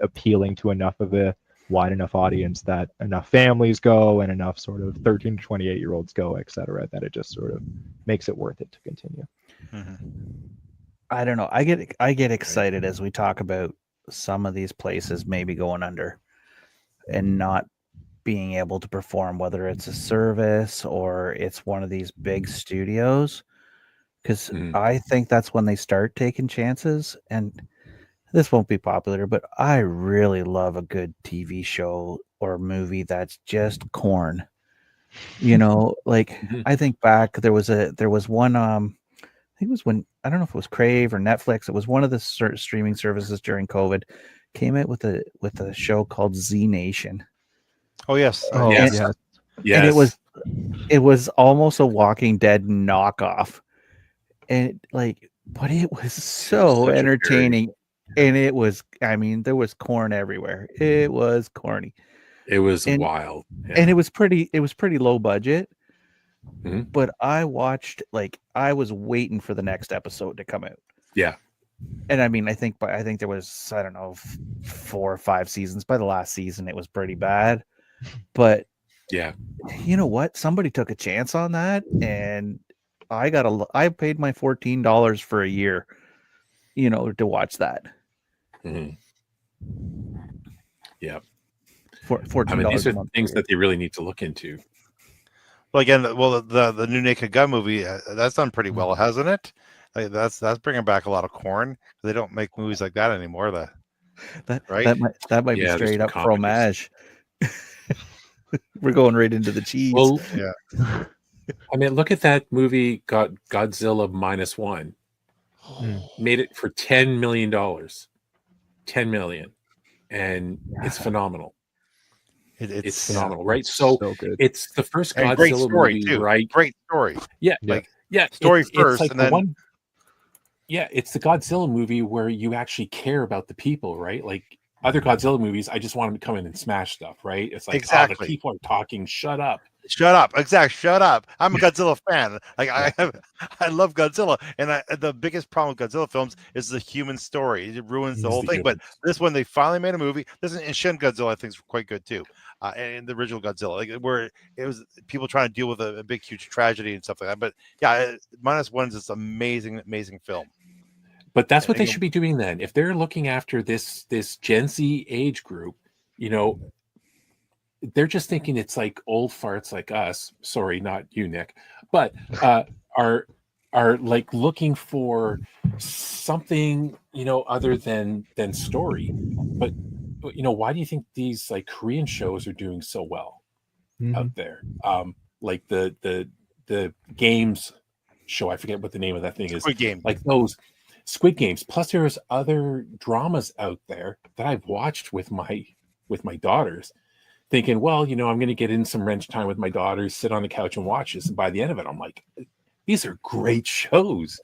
appealing to enough of a wide enough audience that enough families go and enough sort of 13 to 28-year-olds go, etc., that it just sort of makes it worth it to continue. I don't know. I get excited as we talk about some of these places maybe going under and not being able to perform, whether it's a service or it's one of these big studios, because I think that's when they start taking chances. And this won't be popular, but I really love a good TV show or movie that's just corn. Like I think back, there was one, I think it was when, I don't know if it was Crave or Netflix. It was one of the streaming services during COVID, came out with a show called Z Nation. Oh yes. Oh Yes. yes. Yes. And it was almost a Walking Dead knockoff. And but it was so Such a entertaining. And it was, I mean, there was corn everywhere. It was corny. It was And- wild. Yeah. And it was pretty low budget. Mhm. But I watched, I was waiting for the next episode to come out. Yeah. And I mean, I think there was, I don't know, 4 or 5 seasons. By the last season, it was pretty bad. But Yeah. you know what? Somebody took a chance on that, and I paid my $14 for a year, to watch that. Mhm. Yeah. For $14 I mean, these a are month. things that they really need to look into. Well, again, the new Naked Gun movie that's done pretty well, hasn't it? That's bringing back a lot of corn. They don't make movies like that anymore. Right? That might be Yeah, there's straight some up comedies. fromage. We're going right into the cheese. Well, Yeah. I mean, look at that movie, Godzilla -1. Made it for $10 million. $10 million. And it's phenomenal. It's phenomenal, right? So good. it's the first And Godzilla great story movie, too. right? Great story. Yeah, Yeah. yeah. Story it's first, like and the then it's the Godzilla movie where you actually care about the people, right? Like other Godzilla movies, I just want them to come in and smash stuff, right? It's like, Exactly. the people are talking, shut up. Shut up. Exactly. Shut up. I'm a Godzilla fan. I love Godzilla. And the biggest problem with Godzilla films is the human story. It ruins the It's whole the thing. But humans. this one, they finally made a movie. And Shin Godzilla, I think, is quite good too. And the original Godzilla, where it was people trying to deal with a big, huge tragedy and stuff like that. But yeah, -1 is this amazing, amazing film. But that's what they should be doing then. If they're looking after this Gen Z age group, they're just thinking it's like old farts like us. Sorry, not you, Nick, but are like looking for something other than story. But why do you think these like Korean shows are doing so well out there? Like the games show, I forget what the name of that thing is. Squid Game. Like those Squid Games. Plus, there's other dramas out there that I've watched with my daughters, thinking, well, I'm going to get in some wrench time with my daughters, sit on the couch and watch this. And by the end of it, I'm like, these are great shows.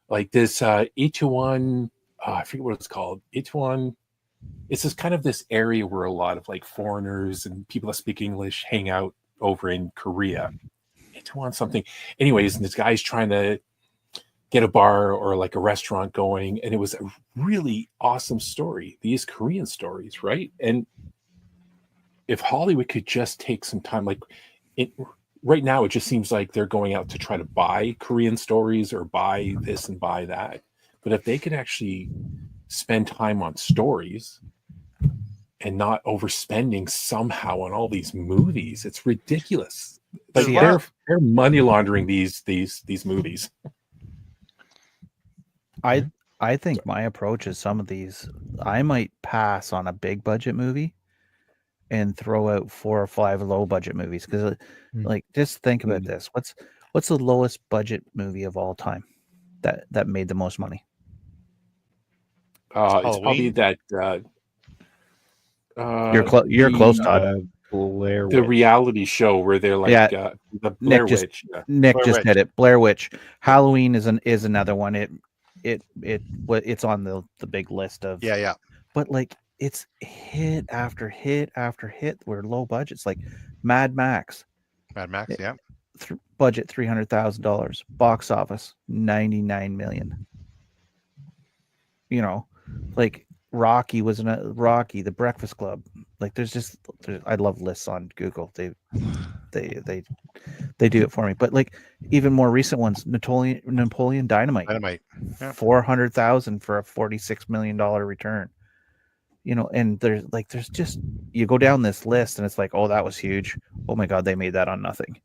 Like this Itaewon, I forget what it's called. Itaewon. It's just kind of this area where a lot of like foreigners and people that speak English hang out over in Korea. Itaewon something. Anyways, and this guy's trying to get a bar or like a restaurant going, and it was a really awesome story. These Korean stories, right? And if Hollywood could just take some time, right now, it just seems like they're going out to try to buy Korean stories or buy this and buy that. But if they could actually spend time on stories and not overspending somehow on all these movies, it's ridiculous. Like they're money laundering these movies. I think my approach is some of these, I might pass on a big budget movie and throw out 4 or 5 low budget movies, because just think about this. What's the lowest budget movie of all time that made the most money? It's probably that you're close, Todd. Blair the Witch. reality show where they're like the Blair Witch. Nick Blair just Witch. hit it. Blair Witch. Halloween is another one. It's on the big list of Yeah. But it's hit after hit after hit where low budgets, like Mad Max. Mad Max, yeah. Budget $300,000, box office $99 million. Like Rocky Rocky, The Breakfast Club. Like I love lists on Google. They do it for me. But even more recent ones, Napoleon Dynamite. Dynamite. Yeah. $400,000 for a $46 million return. And there's just, you go down this list and it's like, oh, that was huge. Oh my God, they made that on nothing.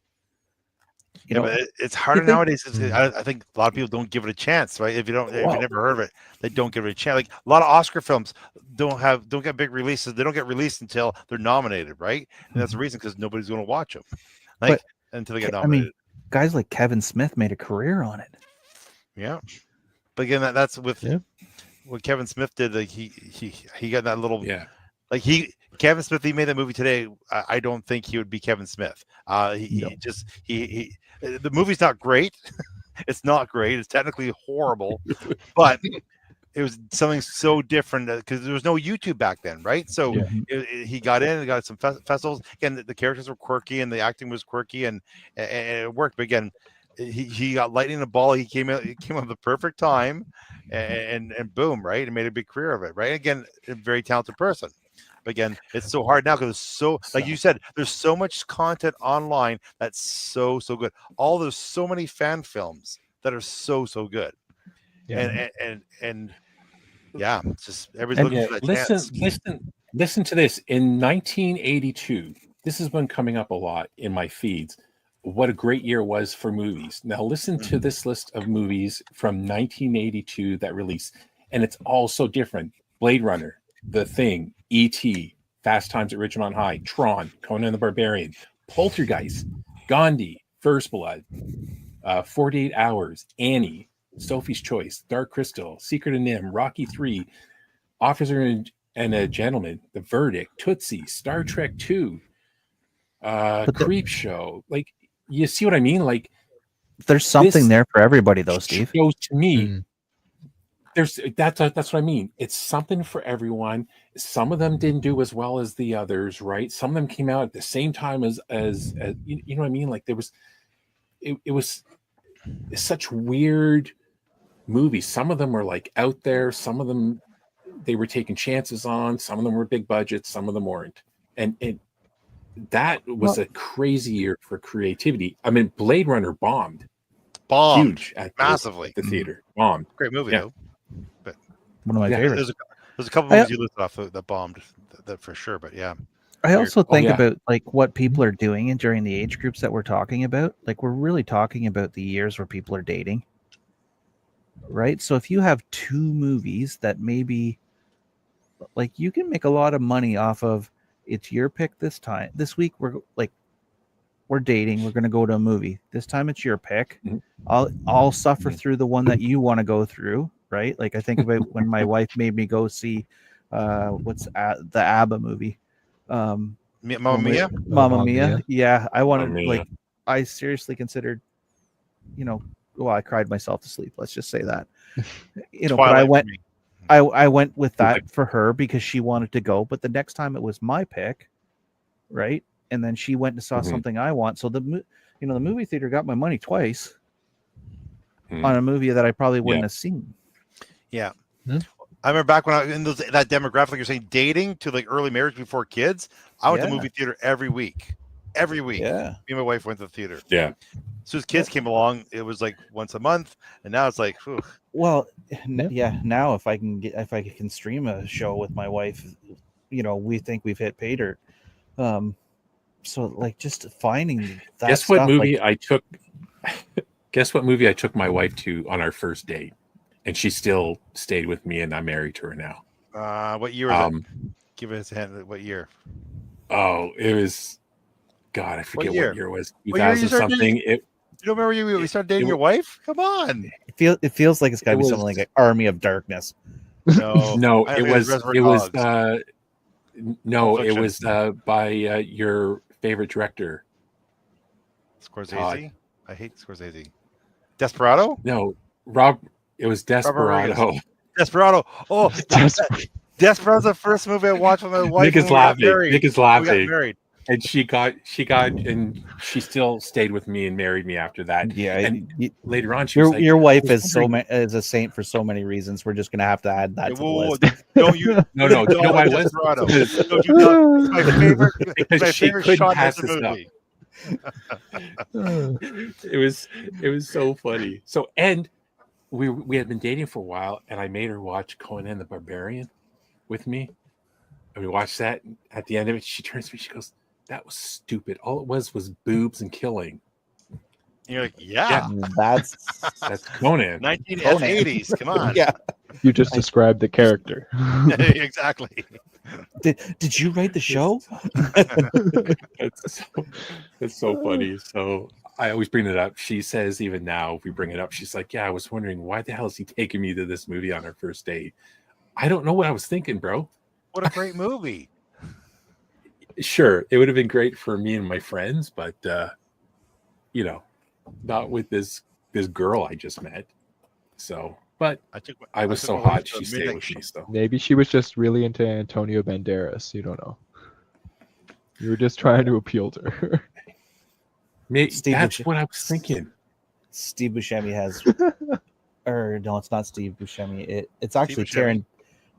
But it's harder nowadays. I think a lot of people don't give it a chance, right? If you never heard of it, they don't give it a chance. Like a lot of Oscar films don't get big releases. They don't get released until they're nominated, right? And that's the reason, because nobody's going to watch them, until they get nominated. I mean, guys like Kevin Smith made a career on it. Yeah, but again, that's with what Kevin Smith did, like he got that little Yeah. like Kevin Smith. He made that movie today. I don't think he would be Kevin Smith. He the movie's not great. It's not great. It's technically horrible, but it was something so different because there was no YouTube back then, right? So he got in and got some festivals. Again, the characters were quirky and the acting was quirky and it worked. But again, he got lightning in the ball. He came out at the perfect time, and boom, right? And made a big career of it, right? Again, a very talented person. But again, it's so hard now because it's so, like you said, there's so much content online that's so good. There's so many fan films that are so good. Yeah. And yeah, it's just everybody's looking for that chance. Listen to this. In 1982, this has been coming up a lot in my feeds. What a great year was for movies. Now listen to this list of movies from 1982 that released, and it's all so different. Blade Runner, The Thing, E.T., Fast Times at Ridgemont High, Tron, Conan the Barbarian, Poltergeist, Gandhi, First Blood, 48 Hours, Annie, Sophie's Choice, Dark Crystal, Secret of Nim, Rocky 3, Officer and a Gentleman, The Verdict, Tootsie, Star Trek 2, Creep Show. Like, you see what I mean? Like, there's something there for everybody, though, Steve. Shows to me, that's what I mean. It's something for everyone. Some of them didn't do as well as the others, right? Some of them came out at the same time as you know what I mean? Like, there was it was such weird movies. Some of them were like out there, some of them they were taking chances on, some of them were big budgets, some of them weren't. And that was a crazy year for creativity. I mean, Blade Runner bombed huge massively at the theater. Bombed. Great movie though. But one of my favorites. There's a couple movies you listed off that bombed, that for sure. But yeah, I also think about like what people are doing and during the age groups that we're talking about. Like, we're really talking about the years where people are dating, right? So if you have two movies that maybe, like, you can make a lot of money off of, it's your pick this week we're dating, we're going to go to a movie. This time it's your pick. I'll suffer through the one that you want to go through, right? Like, I think about when my wife made me go see the ABBA movie. Mamma Mia? Mamma Mia. Yeah, I wanted, like, I seriously considered, well, I cried myself to sleep. Let's just say that. But I went with that for her because she wanted to go. But the next time it was my pick, right? And then she went and saw something I want. So the movie theater got my money twice on a movie that I probably wouldn't have seen. Yeah. I remember back when I was in that demographic, you're saying dating to like early marriage before kids. I went to movie theater every week. Every week. Yeah. Me and my wife went to the theater. Yeah. So as kids came along, it was like once a month, and now it's like, whew. Well, now if I can stream a show with my wife, we think we've hit pay dirt. So like, just finding that. Guess what movie I took my wife to on our first date, and she still stayed with me, and I'm married to her now. What year was it? Give us a hint. What year? Oh, it was, God, I forget what year it was. 2000 something. You don't remember we started dating your wife? Come on. It feels like it's got to be something like an Army of Darkness. No, it was by your favorite director, Scorsese. I hate Scorsese. Desperado? No, it was Desperado. Desperado. Oh, Desperado's the first movie I watched with my wife. Nick is laughing. We got married. And she still stayed with me and married me after that. Yeah, and later on, your wife is a saint for so many reasons. We're just gonna have to add that to the list. No, you no. I was Desperado. It's my favorite. Because my she favorite couldn't shot pass in the movie. It was so funny. So, and we had been dating for a while, and I made her watch Conan the Barbarian with me, and we watched that. At the end of it, she turns to me, she goes, "That was stupid. All it was boobs and killing." And you're like, yeah. That's Conan. 1980s. Come on. Yeah. You just described the character. Exactly. Did you write the show? It's so funny. So I always bring it up. She says, even now, if we bring it up, she's like, "Yeah, I was wondering why the hell is he taking me to this movie on our first date?" I don't know what I was thinking, bro. What a great movie. Sure, it would have been great for me and my friends, but you know, not with this girl I just met. So, but I was so my wife hot, to a she stayed midnight with me. So Maybe she was just really into Antonio Banderas. You don't know. You were just trying to appeal to her. Steve that's Buscemi. what I was thinking. Steve Buscemi has, or no, it's not Steve Buscemi. It's actually Buscemi.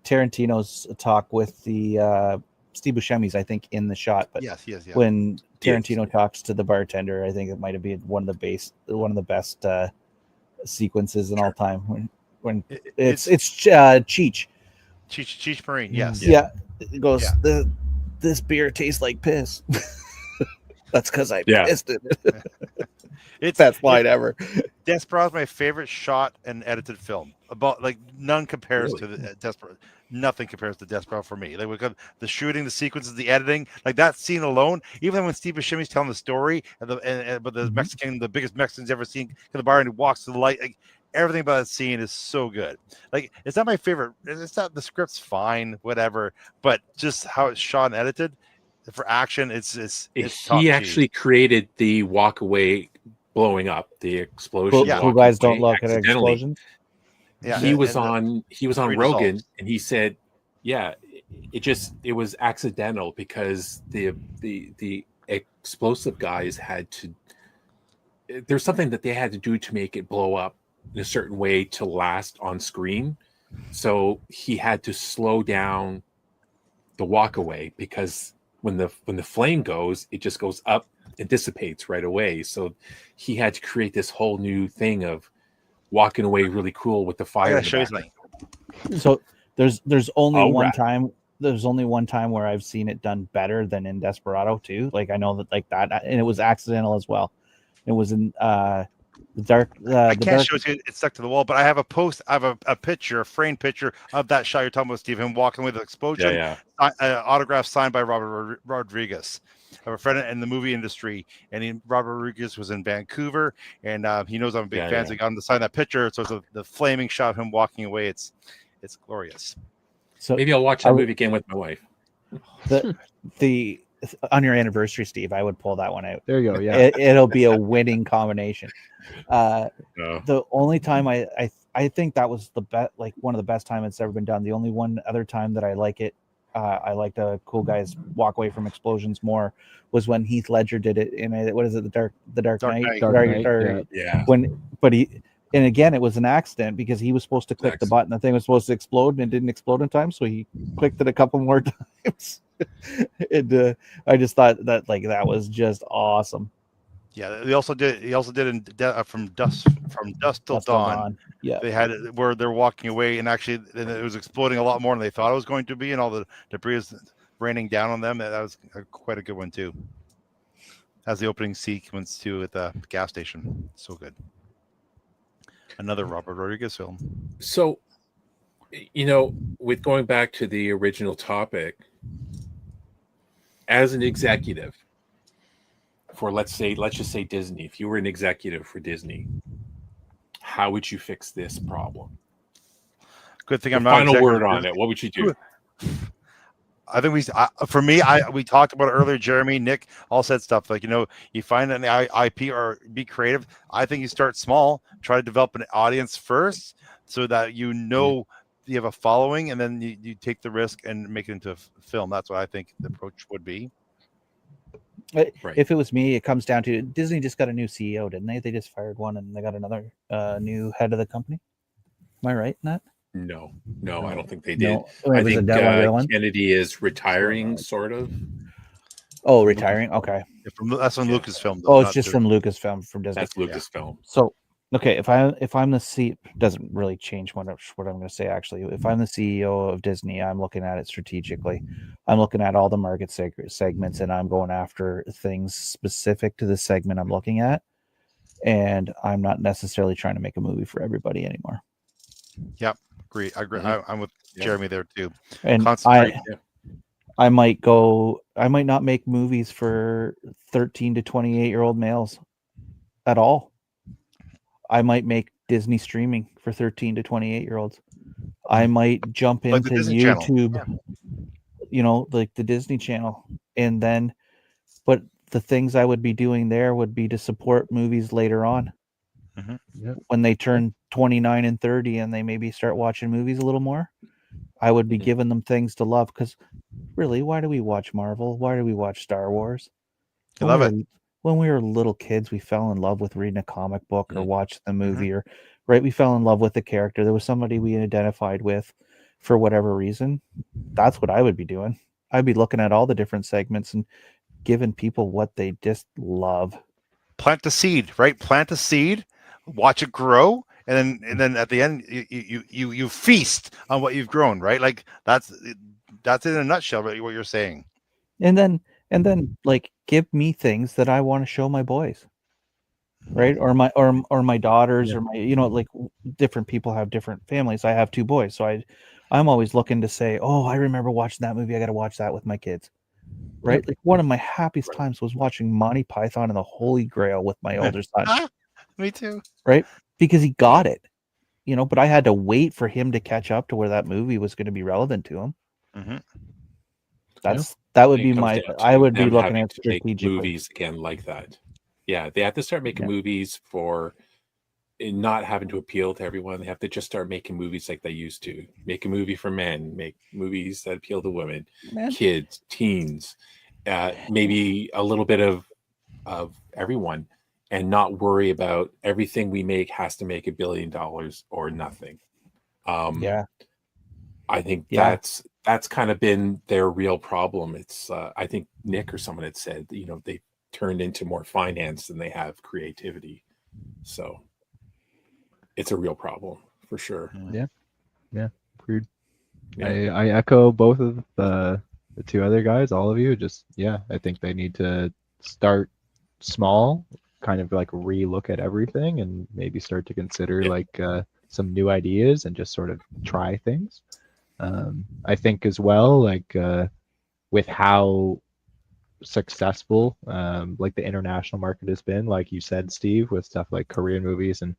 Tarantino's talk with the Steve Buscemi's, I think, in the shot. But Yes. when Tarantino talks to the bartender, I think it might have been one of the best sequences in all time. When it's Cheech. Cheech Marine. Yes. Yeah. It goes, this beer tastes like piss. That's because I pissed it. It's best line ever. Desperado's my favorite shot and edited film. About like none compares to the Desperado. Nothing compares to Desperado for me. Like we got the shooting, the sequences, the editing, like that scene alone. Even when Steve Buscemi's telling the story, about the Mexican, the biggest Mexicans ever seen, to the bar and he walks to the light. Like everything about that scene is so good. Like it's not my favorite. It's not the script's fine, whatever, but just how it's shot and edited for action, it's he actually created the walk away blowing up, the explosion. Cool guys don't look at explosions. Yeah, he was on Rogan and he said, yeah, it was accidental because the explosive guys had to, there's something that they had to do to make it blow up in a certain way to last on screen. So he had to slow down the walk away because when the flame goes, it just goes up and dissipates right away. So he had to create this whole new thing of walking away really cool with the fire. So there's only one time. There's only one time where I've seen it done better than in Desperado too. Like I know that like that, and it was accidental as well. It was in the dark. I can't show it to you. It's stuck to the wall, but I have a post. I have a picture, a framed picture of that shot you're talking about, Steve. Him walking with the explosion. Autograph signed by Robert Rodriguez. I have a friend in the movie industry, and Robert Rodriguez was in Vancouver, and he knows I'm a big fan. So he got him to sign that picture. So it's the flaming shot of him walking away. It's glorious. So maybe I'll watch that movie again with my wife. The on your anniversary, Steve, I would pull that one out. There you go. Yeah, it'll be a winning combination. The only time I think that was the best, like one of the best time it's ever been done. The only one other time that I like it, I like the cool guys walk away from explosions more, was when Heath Ledger did it in what is it, the Dark Knight. Yeah. And again, it was an accident because he was supposed to click the button. The thing was supposed to explode and it didn't explode in time. So he clicked it a couple more times. And I just thought that like, that was just awesome. Yeah. He also did in from dusk till dawn. Yeah. They had it where they're walking away and actually it was exploding a lot more than they thought it was going to be. And all the debris is raining down on them. That was quite a good one too. As the opening sequence too at the gas station. So good. Another Robert Rodriguez film. So, with going back to the original topic, as an executive for let's just say Disney, if you were an executive for Disney, how would you fix this problem? Good thing I'm not final word on it. What would you do? I think we talked about it earlier. Jeremy, Nick all said stuff like, you find an IP or be creative. I think you start small, try to develop an audience first so that you have a following, and then you take the risk and make it into a film. That's what I think the approach would be. Right. If it was me, it comes down to Disney just got a new CEO, didn't they? They just fired one and they got another new head of the company. Am I right in that? No, I don't think they did. No, I think Kennedy is retiring, sort of. Oh, retiring. Okay. That's from Lucasfilm. Oh, it's just from Lucasfilm, from Disney. That's Lucasfilm. So, okay, if I'm the doesn't really change what I'm going to say. Actually, if I'm the CEO of Disney, I'm looking at it strategically. I'm looking at all the market segments, and I'm going after things specific to the segment I'm looking at. And I'm not necessarily trying to make a movie for everybody anymore. Yep. I agree. I'm with Jeremy there too. And I might not make movies for 13 to 28-year-old males at all. I might make Disney streaming for 13 to 28-year-olds. I might jump Like the into Disney Channel. YouTube, you know, like the Disney Channel, and then, but the things I would be doing there would be to support movies later on Yep. when they turn 29 and 30 and they maybe start watching movies a little more. I would be Mhm. giving them things to love, because really, why do we watch Marvel? Why do we watch Star Wars? You love it. When we were little kids, we fell in love with reading a comic book or Mhm. watching the movie, or right, we fell in love with the character. There was somebody we identified with for whatever reason. That's what I would be doing. I'd be looking at all the different segments and giving people what they just love. Plant the seed, right? Plant a seed, watch it grow, and then at the end you feast on what you've grown, right? Like that's in a nutshell what you're saying. And then like give me things that I want to show my boys. Right? Or my daughters, Yeah. or my, you know, like different people have different families. I have 2 boys, so I'm always looking to say, "Oh, I remember watching that movie. I got to watch that with my kids." Right? Like one of my happiest times was watching Monty Python and the Holy Grail with my older son, Me too. right? Because he got it. You know, but I had to wait for him to catch up to where that movie was going to be relevant to him. Mm-hmm. That would It be comes my, down I to would be them looking having at to make strategically. movies again like that. Yeah, they have to start making Yeah. movies for not having to appeal to everyone. They have to just start making movies like they used to. Make a movie for men, make movies that appeal to women, Man, kids, teens, maybe a little bit of everyone, and not worry about everything we make has to make $1 billion or nothing. yeah. I think Yeah. that's kind of been their real problem. It's I think Nick or someone had said, you know, they turned into more finance than they have creativity. So it's a real problem for sure. Agreed. Yeah. I echo both of the 2 other guys, all of you. Just I think they need to start small, kind of like re-look at everything, and maybe start to consider Yeah. like some new ideas and just sort of try things. I think as well, like with how successful like the international market has been, like you said, Steve, with stuff like Korean movies, and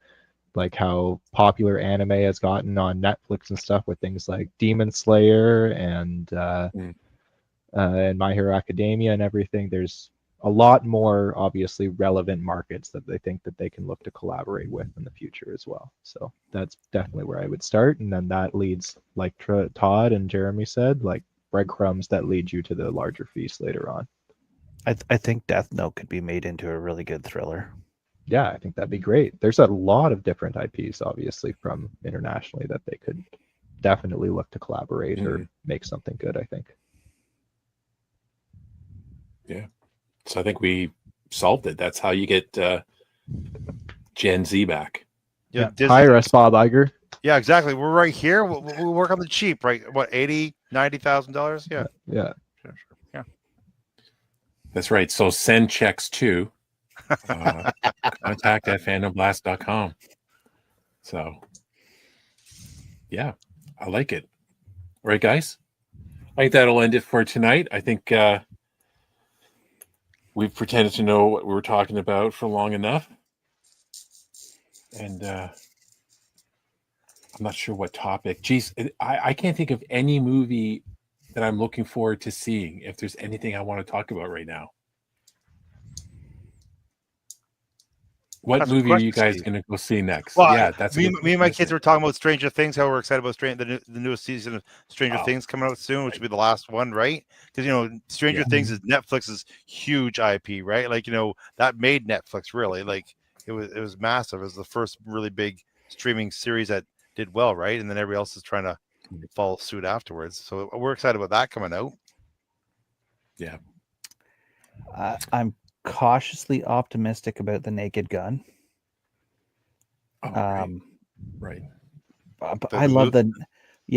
like how popular anime has gotten on Netflix and stuff, with things like Demon Slayer and My Hero Academia and everything. There's a lot more obviously relevant markets that they think that they can look to collaborate with in the future as well. So that's definitely where I would start, and then that leads, like Todd and Jeremy said, like breadcrumbs that lead you to the larger feast later on. I think Death Note could be made into a really good thriller. Yeah, I think that'd be great. There's a lot of different IPs, obviously, from internationally that they could definitely look to collaborate or make something good, I think. Yeah. So I think we solved it. That's how you get Gen Z back. Yeah, Hire us, Bob Iger. Yeah, exactly. We're right here. We'll work on the cheap, right? What, $80,000-$90,000? Yeah. Yeah. Sure. Yeah. That's right. So send checks to contact at fandomblast.com. So yeah, I like it. All right, guys. I think that'll end it for tonight. I think we've pretended to know what we were talking about for long enough. And I'm not sure what topic. Geez, I can't think of any movie that I'm looking forward to seeing. If there's anything I want to talk about right now. What That's a movie are you question, guys Steve. going to go see next? Well, Yeah, that's me and my kids were talking about Stranger Things. How we're excited about the newest season of Stranger Things coming out soon, which will be the last one, right? Because Stranger Things is Netflix's huge IP, right? Like that made Netflix really like it was massive. It was the first really big streaming series that did well, right? And then everybody else is trying to follow suit afterwards. So we're excited about that coming out. Yeah, I'm cautiously optimistic about the Naked Gun. Right. I love the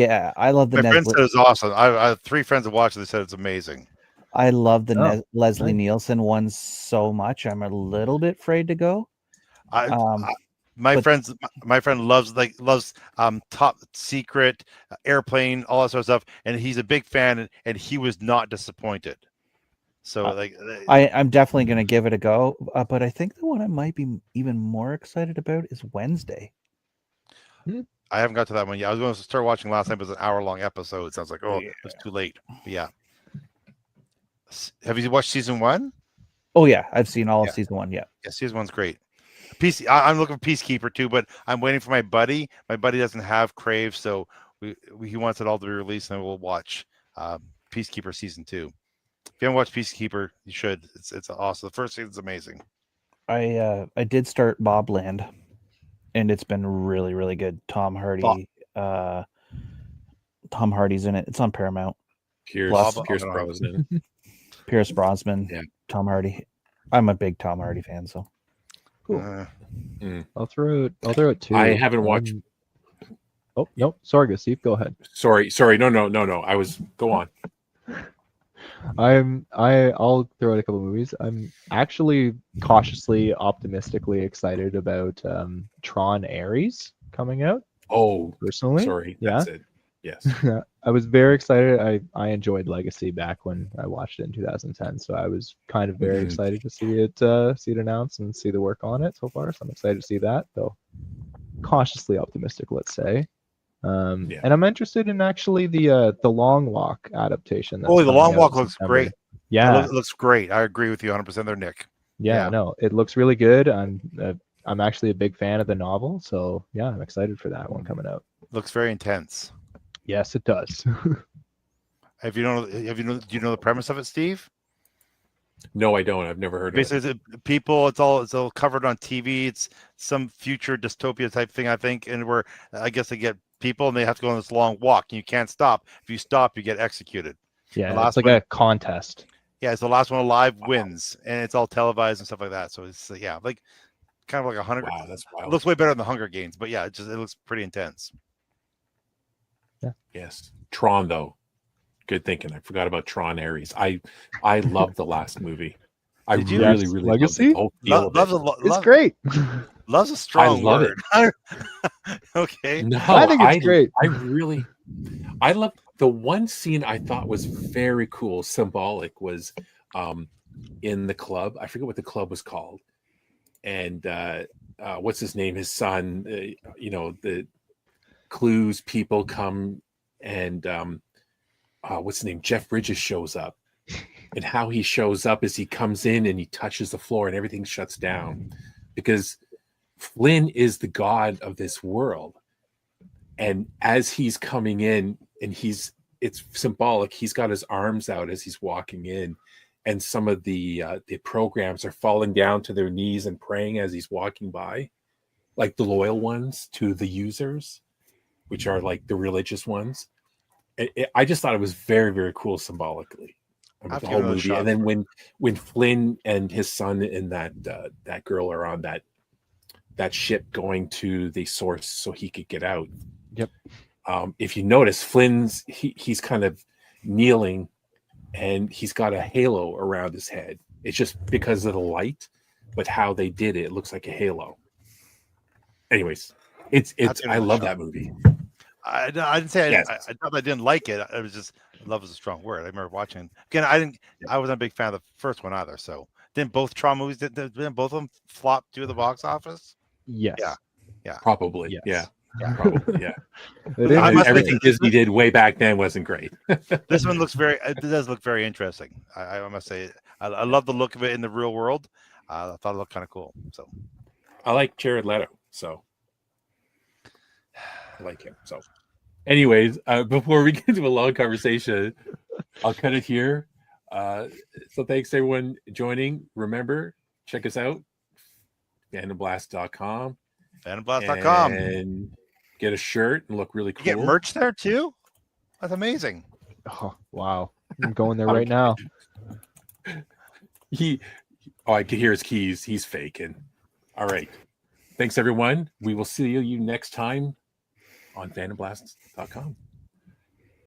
My friend said it's awesome. I have 3 friends that watched it. They said it's amazing. I love the Leslie Nielsen one so much. I'm a little bit afraid to go. My friend loves Top Secret, Airplane, all that sort of stuff, and he's a big fan, and he was not disappointed. So I'm definitely going to give it a go, but I think the one I might be even more excited about is Wednesday. I haven't got to that one yet. I was going to start watching last night, but it was an hour-long episode. So I was like, oh, it's too late. But yeah. Have you watched season 1? Oh yeah, I've seen all of Yeah. season 1. Yeah. Yeah, season 1's great. I'm looking for Peacekeeper too, but I'm waiting for my buddy. My buddy doesn't have Crave, so he wants it all to be released, and we'll watch Peacekeeper season 2. If you haven't watched Peacekeeper, you should. It's awesome. The first season's amazing. I did start Bobland, and it's been really, really good. Tom Hardy, Tom Hardy's in it. It's on Paramount. Pierce Brosnan. Pierce Brosnan, Yeah. Tom Hardy. I'm a big Tom Hardy fan, so Cool. I'll throw it too. I haven't watched. Oh no, sorry, Steve. Go ahead. Sorry. No. I was go on. I'll throw out a couple movies. I'm actually cautiously optimistically excited about Tron Ares coming out. Oh, personally. Sorry. Yeah. That's it. Yes. I was very excited. I enjoyed Legacy back when I watched it in 2010, so I was kind of very excited to see it announced and see the work on it so far. So I'm excited to see that, though cautiously optimistic, let's say. And I'm interested in actually the Long Walk adaptation. The Long Walk looks great. Yeah, it looks great. I agree with you 100% there, Nick. Yeah, no, it looks really good. I'm actually a big fan of the novel, so yeah, I'm excited for that one coming out. Looks very intense. Yes, it does. Do you know the premise of it, Steve? No, I don't. I've never heard of it. Basically, people, it's all covered on TV. It's some future dystopia type thing, I think, and where I guess they get people and they have to go on this long walk, and you can't stop. If you stop, you get executed. Yeah, it's like a contest. Yeah, it's the last one alive wins, and it's all televised and stuff like that. So it's like kind of like a Hunger. Wow, that's wild. It looks way better than the Hunger Games, but yeah, it looks pretty intense. Yeah. Yes. Tron though. Good thinking. I forgot about Tron Ares. I love the last movie. I Did you? really, really Legacy? It's great. Love's a strong love word. Okay. No, I think it's great. I love the one scene I thought was very cool, symbolic, was in the club. I forget what the club was called. And what's his name? His son, the Clues people come and what's his name? Jeff Bridges shows up. And how he shows up is he comes in and he touches the floor and everything shuts down because Flynn is the god of this world. And as he's coming in and it's symbolic, he's got his arms out as he's walking in, and some of the programs are falling down to their knees and praying as he's walking by, like the loyal ones to the users, which are like the religious ones. I just thought it was very, very cool symbolically. The whole movie. And then when Flynn and his son and that girl are on that ship going to the source so he could get out. Yep. If you notice, Flynn's he's kind of kneeling and he's got a halo around his head. It's just because of the light, but how they did it looks like a halo. Anyways, it's I love that movie. I didn't say yes. I thought I didn't like it. I was just love is a strong word. I remember watching again. I wasn't a big fan of the first one either. So didn't both Tron movies didn't both of them flop to the box office? Yes. Yeah. Probably. Yes. Yeah. Probably. Yeah. Everything Disney did way back then wasn't great. This one it does look very interesting. I must say I love the look of it in the real world. I thought it looked kind of cool. So I like Jared Leto, so I like him. So anyways, before we get into a long conversation, I'll cut it here. So thanks everyone joining. Remember, check us out, FandomBlast.com. FandomBlast.com. And get a shirt and look really cool. You get merch there too? That's amazing. Oh, wow. I'm going there right now. I can hear his keys. He's faking. All right. Thanks everyone. We will see you next time on FandomBlast.com.